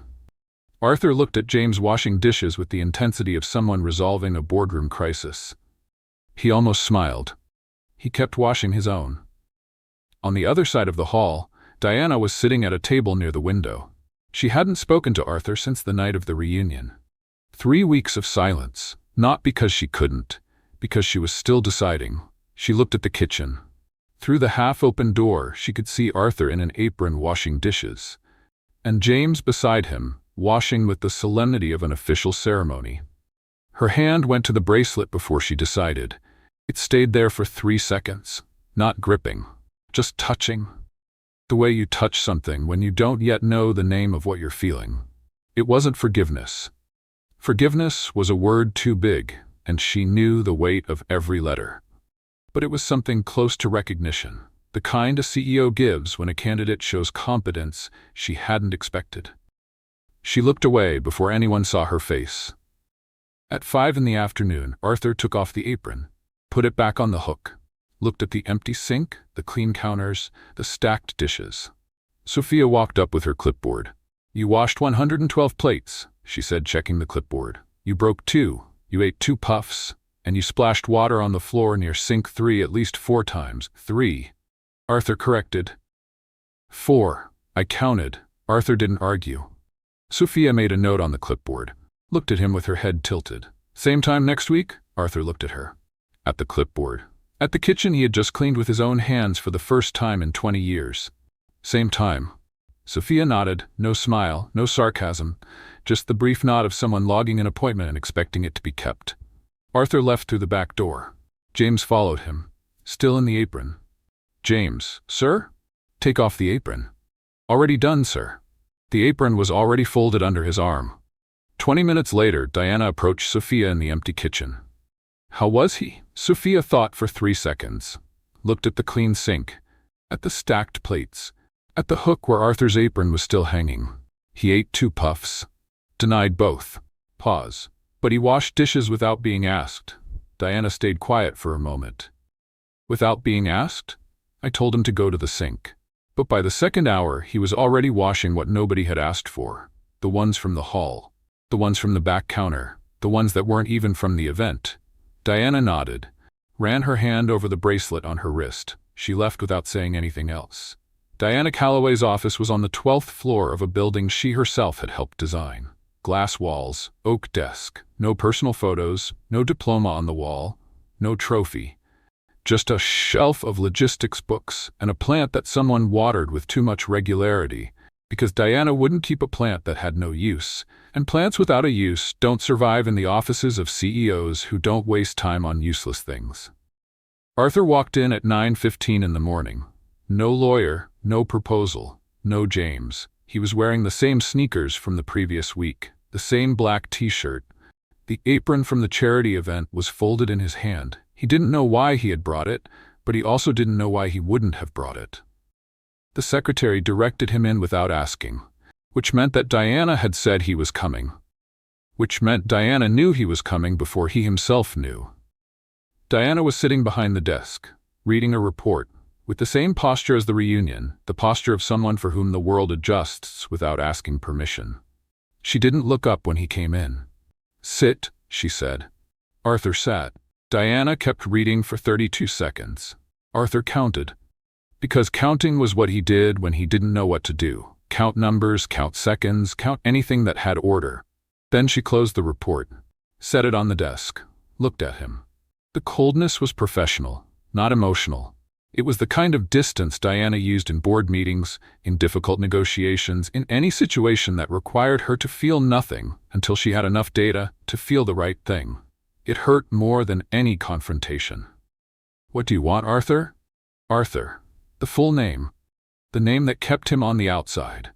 [SPEAKER 1] Arthur looked at James washing dishes with the intensity of someone resolving a boardroom crisis. He almost smiled. He kept washing his own. On the other side of the hall, Diana was sitting at a table near the window. She hadn't spoken to Arthur since the night of the reunion. 3 weeks of silence, not because she couldn't, because she was still deciding. She looked at the kitchen. Through the half-open door, she could see Arthur in an apron washing dishes, and James beside him, washing with the solemnity of an official ceremony. Her hand went to the bracelet before she decided. It stayed there for 3 seconds, not gripping, just touching. The way you touch something when you don't yet know the name of what you're feeling. It wasn't forgiveness. Forgiveness was a word too big, and she knew the weight of every letter. But it was something close to recognition, the kind a CEO gives when a candidate shows competence she hadn't expected. She looked away before anyone saw her face. At 5 in the afternoon, Arthur took off the apron, put it back on the hook, looked at the empty sink, the clean counters, the stacked dishes. Sophia walked up with her clipboard. "You washed 112 plates," she said, checking the clipboard. "You broke 2, you ate 2 puffs, and you splashed water on the floor near sink 3 at least 4 times. 3. Arthur corrected. 4. I counted. Arthur didn't argue. Sophia made a note on the clipboard, looked at him with her head tilted. "Same time next week?" Arthur looked at her. At the clipboard. At the kitchen he had just cleaned with his own hands for the first time in 20 years. "Same time." Sophia nodded, no smile, no sarcasm, just the brief nod of someone logging an appointment and expecting it to be kept. Arthur left through the back door. James followed him, still in the apron. "James, sir?" "Take off the apron." "Already done, sir." The apron was already folded under his arm. 20 minutes later, Diana approached Sophia in the empty kitchen. How was he? Sophia thought for 3 seconds, looked at the clean sink, at the stacked plates, at the hook where Arthur's apron was still hanging. He ate 2 puffs. Denied both. Pause. But he washed dishes without being asked. Diana stayed quiet for a moment. Without being asked? I told him to go to the sink. But by the second hour, he was already washing what nobody had asked for. The ones from the hall. The ones from the back counter. The ones that weren't even from the event. Diana nodded, ran her hand over the bracelet on her wrist. She left without saying anything else. Diana Calloway's office was on the 12th floor of a building she herself had helped design. Glass walls, oak desk, no personal photos, no diploma on the wall, no trophy. Just a shelf of logistics books and a plant that someone watered with too much regularity, because Diana wouldn't keep a plant that had no use, and plants without a use don't survive in the offices of CEOs who don't waste time on useless things. Arthur walked in at 9:15 in the morning. No lawyer, no proposal, no James. He was wearing the same sneakers from the previous week, the same black t-shirt. The apron from the charity event was folded in his hand. He didn't know why he had brought it, but he also didn't know why he wouldn't have brought it. The secretary directed him in without asking, which meant that Diana had said he was coming, which meant Diana knew he was coming before he himself knew. Diana was sitting behind the desk, reading a report, with the same posture as the reunion, the posture of someone for whom the world adjusts without asking permission. She didn't look up when he came in. "Sit," she said. Arthur sat. Diana kept reading for 32 seconds. Arthur counted. Because counting was what he did when he didn't know what to do. Count numbers, count seconds, count anything that had order. Then she closed the report, set it on the desk, looked at him. The coldness was professional, not emotional. It was the kind of distance Diana used in board meetings, in difficult negotiations, in any situation that required her to feel nothing until she had enough data to feel the right thing. It hurt more than any confrontation. "What do you want, Arthur?" Arthur. The full name. The name that kept him on the outside.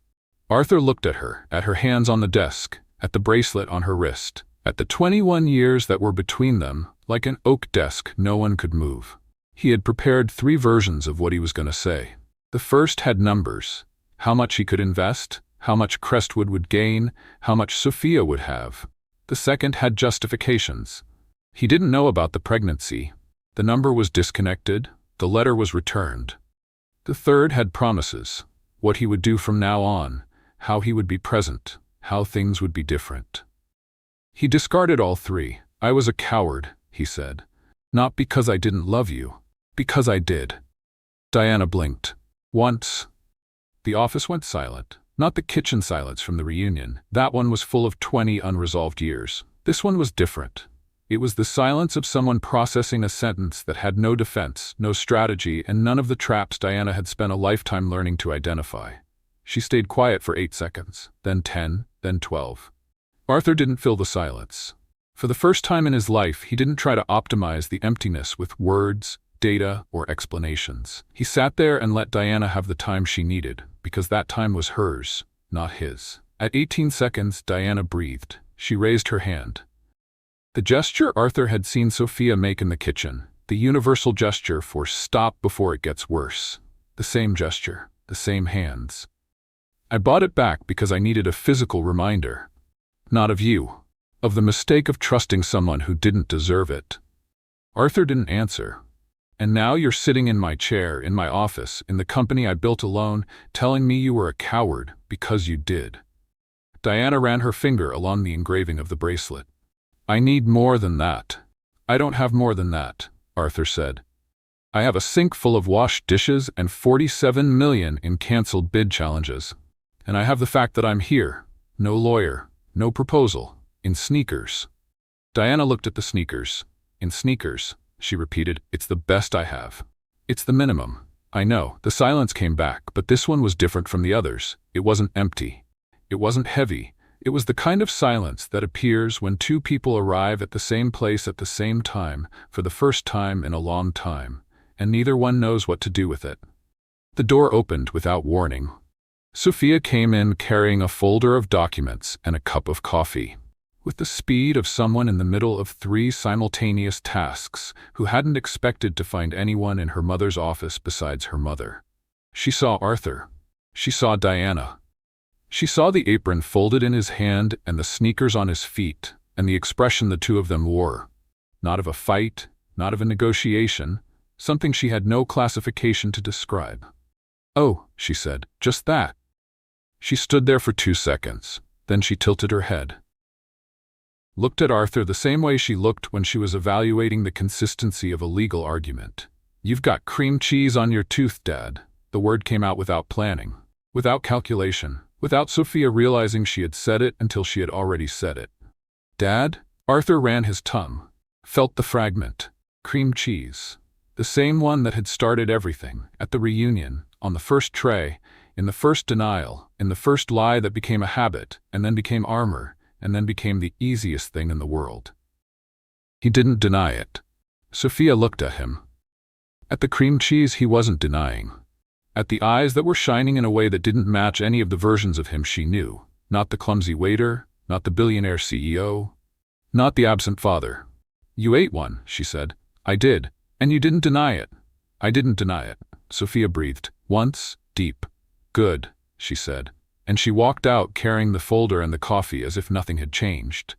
[SPEAKER 1] Arthur looked at her hands on the desk, at the bracelet on her wrist, at the 21 years that were between them, like an oak desk no one could move. He had prepared 3 versions of what he was going to say. The first had numbers. How much he could invest, how much Crestwood would gain, how much Sophia would have. The second had justifications. He didn't know about the pregnancy. The number was disconnected. The letter was returned. The third had promises. What he would do from now on. How he would be present. how things would be different. He discarded all three. I was a coward, he said. Not because I didn't love you, because I did. Diana blinked. Once. The office went silent. Not the kitchen silence from the reunion. That one was full of 20 unresolved years. This one was different. It was the silence of someone processing a sentence that had no defense, no strategy, and none of the traps Diana had spent a lifetime learning to identify. She stayed quiet for 8 seconds, then 10, then 12. Arthur didn't fill the silence. For the first time in his life, he didn't try to optimize the emptiness with words, data, or explanations. He sat there and let Diana have the time she needed, because that time was hers, not his. At 18 seconds, Diana breathed. She raised her hand. The gesture Arthur had seen Sophia make in the kitchen, the universal gesture for stop before it gets worse. The same gesture, the same hands. I bought it back because I needed a physical reminder. Not of you. Of the mistake of trusting someone who didn't deserve it. Arthur didn't answer. And now you're sitting in my chair, in my office, in the company I built alone, telling me you were a coward because you did. Diana ran her finger along the engraving of the bracelet. I need more than that. I don't have more than that, Arthur said. I have a sink full of washed dishes and 47 million in canceled bid challenges. And I have the fact that I'm here. No lawyer, no proposal, in sneakers. Diana looked at the sneakers. In sneakers, she repeated, it's the best I have. It's the minimum. I know, the silence came back, but this one was different from the others. It wasn't empty. It wasn't heavy. It was the kind of silence that appears when two people arrive at the same place at the same time, for the first time in a long time, and neither one knows what to do with it. The door opened without warning. Sophia came in carrying a folder of documents and a cup of coffee. With the speed of someone in the middle of 3 simultaneous tasks who hadn't expected to find anyone in her mother's office besides her mother. She saw Arthur. She saw Diana. She saw the apron folded in his hand and the sneakers on his feet, and the expression the two of them wore. Not of a fight, not of a negotiation, something she had no classification to describe. Oh, she said, just that. She stood there for 2 seconds, then she tilted her head. Looked at Arthur the same way she looked when she was evaluating the consistency of a legal argument. You've got cream cheese on your tooth, Dad. The word came out without planning, without calculation, without Sophia realizing she had said it until she had already said it. Dad? Arthur ran his tongue, felt the fragment. Cream cheese. The same one that had started everything, at the reunion, on the first tray, in the first denial, in the first lie that became a habit, and then became armor, and then became the easiest thing in the world. He didn't deny it. Sophia looked at him. At the cream cheese he wasn't denying. At the eyes that were shining in a way that didn't match any of the versions of him she knew. Not the clumsy waiter, not the billionaire CEO, not the absent father. You ate one, she said. I did, and you didn't deny it. I didn't deny it. Sophia breathed. Once, deep. Good, she said. And she walked out carrying the folder and the coffee as if nothing had changed.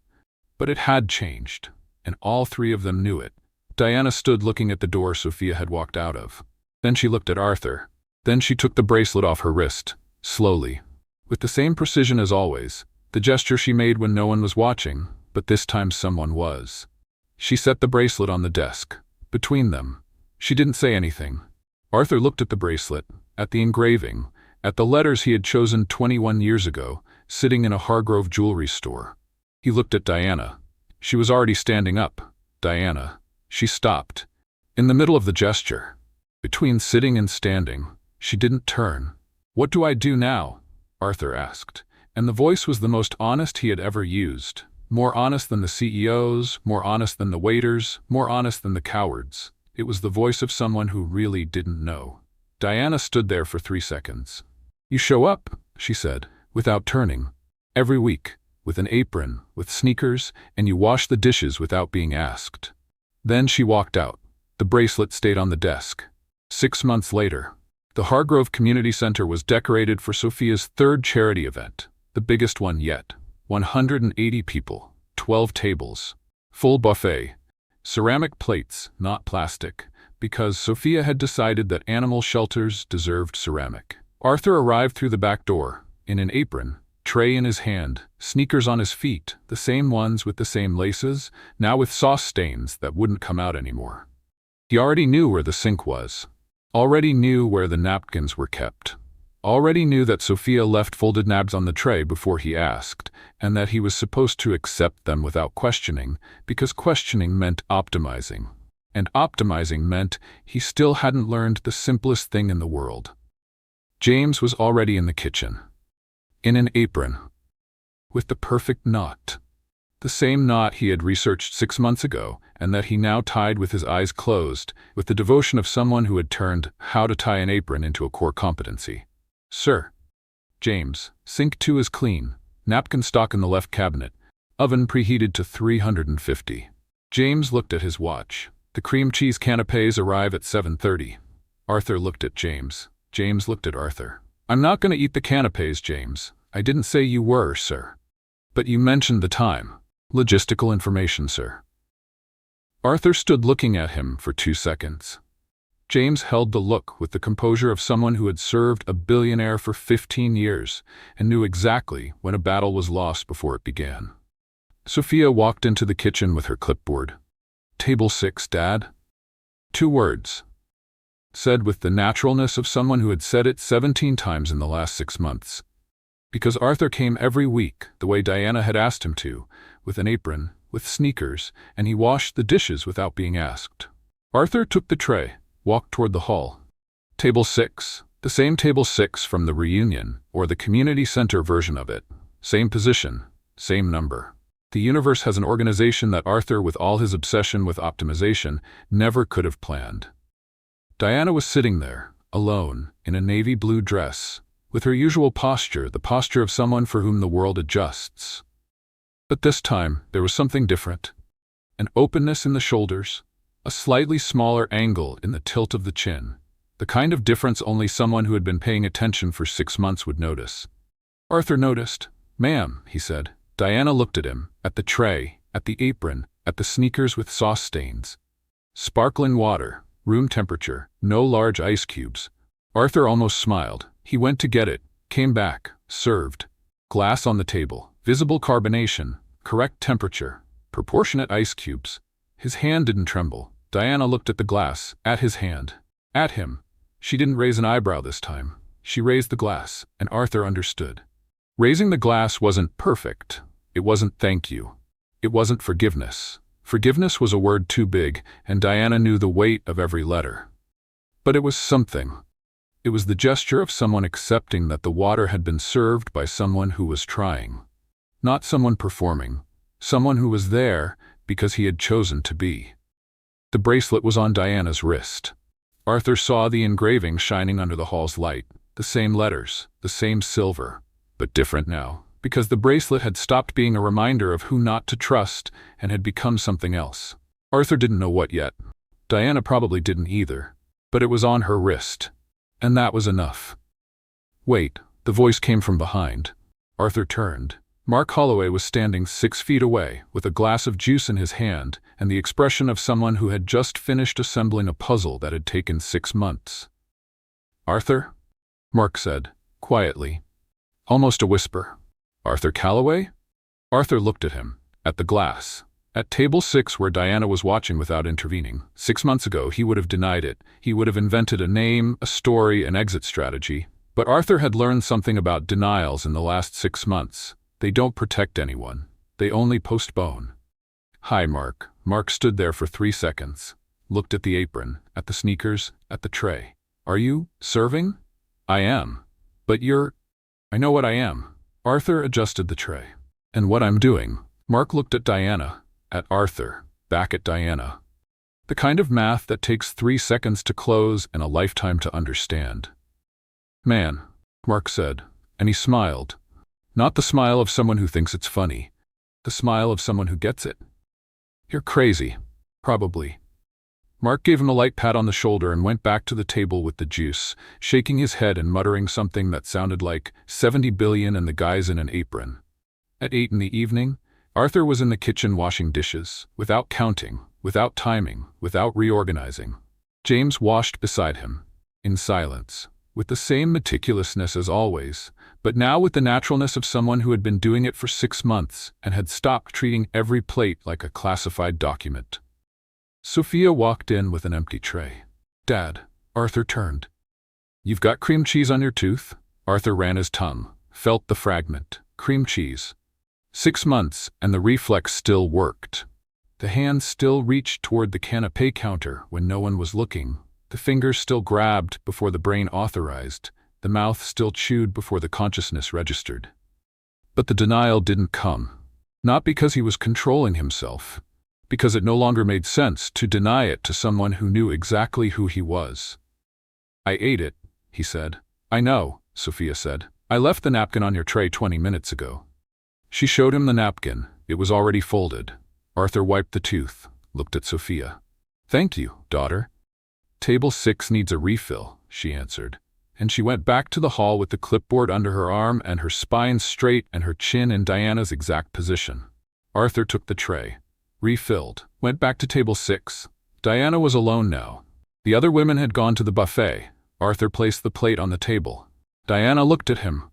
[SPEAKER 1] But it had changed, and all 3 of them knew it. Diana stood looking at the door Sophia had walked out of. Then she looked at Arthur. Then she took the bracelet off her wrist, slowly. With the same precision as always, the gesture she made when no one was watching, but this time someone was. She set the bracelet on the desk, between them. She didn't say anything. Arthur looked at the bracelet, at the engraving, at the letters he had chosen 21 years ago, sitting in a Hargrove jewelry store. He looked at Diana. She was already standing up. Diana. She stopped. In the middle of the gesture. Between sitting and standing, she didn't turn. What do I do now? Arthur asked. And the voice was the most honest he had ever used. More honest than the CEOs, more honest than the waiters, more honest than the cowards. It was the voice of someone who really didn't know. Diana stood there for 3 seconds. You show up, she said, without turning. Every week, with an apron, with sneakers, and you wash the dishes without being asked. Then she walked out. The bracelet stayed on the desk. 6 months later, the Hargrove Community Center was decorated for Sophia's 3rd charity event, the biggest one yet. 180 people, 12 tables, full buffet, ceramic plates, not plastic, because Sophia had decided that animal shelters deserved ceramic. Arthur arrived through the back door, in an apron, tray in his hand, sneakers on his feet, the same ones with the same laces, now with sauce stains that wouldn't come out anymore. He already knew where the sink was. Already knew where the napkins were kept. Already knew that Sophia left folded nabs on the tray before he asked, and that he was supposed to accept them without questioning, because questioning meant optimizing. And optimizing meant he still hadn't learned the simplest thing in the world. James was already in the kitchen. In an apron. With the perfect knot. The same knot he had researched 6 months ago, and that he now tied with his eyes closed, with the devotion of someone who had turned how to tie an apron into a core competency. Sir. James, sink 2 is clean, napkin stock in the left cabinet, oven preheated to 350. James looked at his watch. The cream cheese canapés arrive at 7:30. Arthur looked at James. James looked at Arthur. I'm not going to eat the canapés, James. I didn't say you were, sir. But you mentioned the time. Logistical information, sir. Arthur stood looking at him for 2 seconds. James held the look with the composure of someone who had served a billionaire for 15 years and knew exactly when a battle was lost before it began. Sophia walked into the kitchen with her clipboard. Table 6, Dad. 2 words. Said with the naturalness of someone who had said it 17 times in the last 6 months. Because Arthur came every week, the way Diana had asked him to, with an apron, with sneakers, and he washed the dishes without being asked. Arthur took the tray, walked toward the hall. Table 6, the same table 6 from the reunion, or the community center version of it. Same position, same number. The universe has an organization that Arthur, with all his obsession with optimization, never could have planned. Diana was sitting there, alone, in a navy blue dress, with her usual posture, the posture of someone for whom the world adjusts. But this time, there was something different. An openness in the shoulders, a slightly smaller angle in the tilt of the chin, the kind of difference only someone who had been paying attention for 6 months would notice. Arthur noticed. Ma'am, he said. Diana looked at him, at the tray, at the apron, at the sneakers with sauce stains. Sparkling water, room temperature, no large ice cubes. Arthur almost smiled. He went to get it, came back, served. Glass on the table, visible carbonation, correct temperature, proportionate ice cubes. His hand didn't tremble. Diana looked at the glass, at his hand, at him. She didn't raise an eyebrow this time. She raised the glass, and Arthur understood. Raising the glass wasn't perfect. It wasn't thank you. It wasn't forgiveness. Forgiveness was a word too big, and Diana knew the weight of every letter. But it was something. It was the gesture of someone accepting that the water had been served by someone who was trying. Not someone performing. Someone who was there because he had chosen to be. The bracelet was on Diana's wrist. Arthur saw the engraving shining under the hall's light. The same letters, the same silver, but different now, because the bracelet had stopped being a reminder of who not to trust and had become something else. Arthur didn't know what yet. Diana probably didn't either, but it was on her wrist. And that was enough. Wait, the voice came from behind. Arthur turned. Mark Holloway was standing 6 feet away, with a glass of juice in his hand and the expression of someone who had just finished assembling a puzzle that had taken 6 months. Arthur? Mark said, quietly. Almost a whisper. Arthur Calloway? Arthur looked at him, at the glass. At table 6 where Diana was watching without intervening. 6 months ago he would have denied it. He would have invented a name, a story, an exit strategy. But Arthur had learned something about denials in the last 6 months. They don't protect anyone. They only postpone. Hi, Mark. Mark stood there for 3 seconds. Looked at the apron, at the sneakers, at the tray. Are you serving? I am. But you're... I know what I am. Arthur adjusted the tray. And what I'm doing. Mark looked at Diana. At Arthur, back at Diana. The kind of math that takes 3 seconds to close and a lifetime to understand. Man, Mark said, and he smiled. Not the smile of someone who thinks it's funny. The smile of someone who gets it. You're crazy. Probably. Mark gave him a light pat on the shoulder and went back to the table with the juice, shaking his head and muttering something that sounded like 70 billion and the guys in an apron. At 8 in the evening, Arthur was in the kitchen washing dishes, without counting, without timing, without reorganizing. James washed beside him, in silence, with the same meticulousness as always, but now with the naturalness of someone who had been doing it for 6 months and had stopped treating every plate like a classified document. Sophia walked in with an empty tray. "Dad," Arthur turned. "You've got cream cheese on your tooth?" Arthur ran his tongue, felt the fragment. Cream cheese. 6 months, and the reflex still worked. The hand still reached toward the canapé counter when no one was looking. The fingers still grabbed before the brain authorized. The mouth still chewed before the consciousness registered. But the denial didn't come. Not because he was controlling himself, because it no longer made sense to deny it to someone who knew exactly who he was. "I ate it," he said. "I know," Sophia said. "I left the napkin on your tray 20 minutes ago." She showed him the napkin. It was already folded. Arthur wiped the tooth, looked at Sophia. "Thank you, daughter." "Table 6 needs a refill," she answered. And she went back to the hall with the clipboard under her arm and her spine straight and her chin in Diana's exact position. Arthur took the tray, refilled, went back to table 6. Diana was alone now. The other women had gone to the buffet. Arthur placed the plate on the table. Diana looked at him.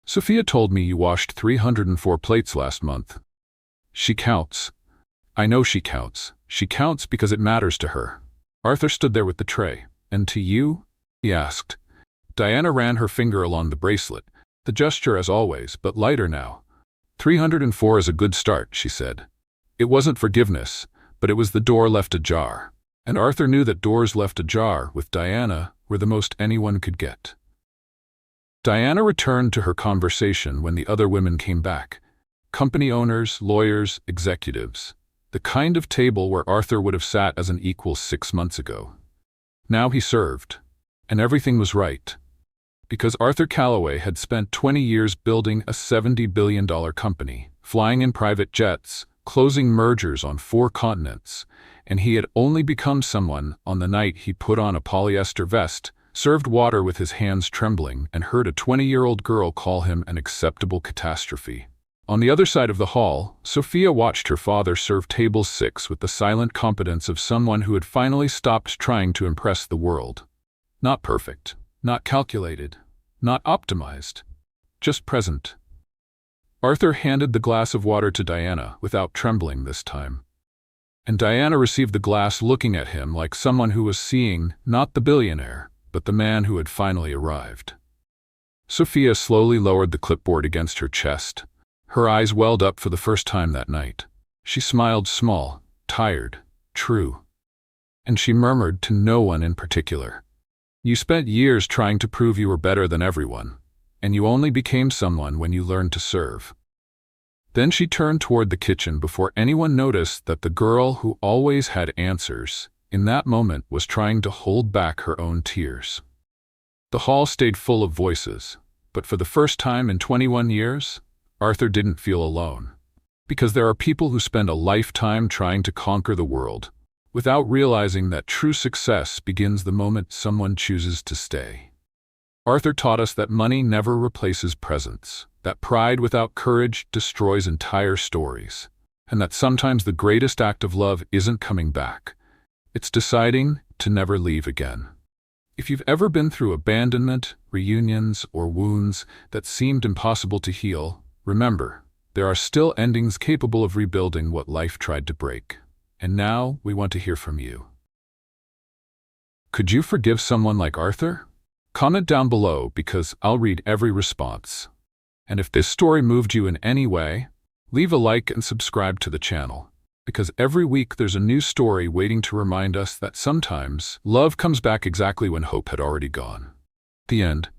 [SPEAKER 1] "Sophia told me you washed 304 plates last month." "She counts." "I know she counts. She counts because it matters to her." Arthur stood there with the tray. "And to you?" he asked. Diana ran her finger along the bracelet, the gesture as always, but lighter now. 304 is a good start, she said. It wasn't forgiveness, but it was the door left ajar. And Arthur knew that doors left ajar with Diana were the most anyone could get. Diana returned to her conversation when the other women came back. Company owners, lawyers, executives. The kind of table where Arthur would have sat as an equal 6 months ago. Now he served. And everything was right. Because Arthur Calloway had spent 20 years building a $70 billion company, flying in private jets, closing mergers on 4 continents, and he had only become someone on the night he put on a polyester vest, served water with his hands trembling, and heard a 20-year-old girl call him an acceptable catastrophe. On the other side of the hall, Sophia watched her father serve table 6 with the silent competence of someone who had finally stopped trying to impress the world. Not perfect, not calculated, not optimized, just present. Arthur handed the glass of water to Diana without trembling this time. And Diana received the glass looking at him like someone who was seeing not the billionaire, but the man who had finally arrived. Sophia slowly lowered the clipboard against her chest. Her eyes welled up for the first time that night. She smiled small, tired, true. And she murmured to no one in particular. You spent years trying to prove you were better than everyone, and you only became someone when you learned to serve. Then she turned toward the kitchen before anyone noticed that the girl who always had answers, in that moment was trying to hold back her own tears. The hall stayed full of voices, but for the first time in 21 years, Arthur didn't feel alone. Because there are people who spend a lifetime trying to conquer the world, without realizing that true success begins the moment someone chooses to stay. Arthur taught us that money never replaces presence, that pride without courage destroys entire stories, and that sometimes the greatest act of love isn't coming back. It's deciding to never leave again. If you've ever been through abandonment, reunions, or wounds that seemed impossible to heal, remember, there are still endings capable of rebuilding what life tried to break. And now, we want to hear from you. Could you forgive someone like Arthur? Comment down below because I'll read every response. And if this story moved you in any way, leave a like and subscribe to the channel. Because every week there's a new story waiting to remind us that sometimes love comes back exactly when hope had already gone. The end.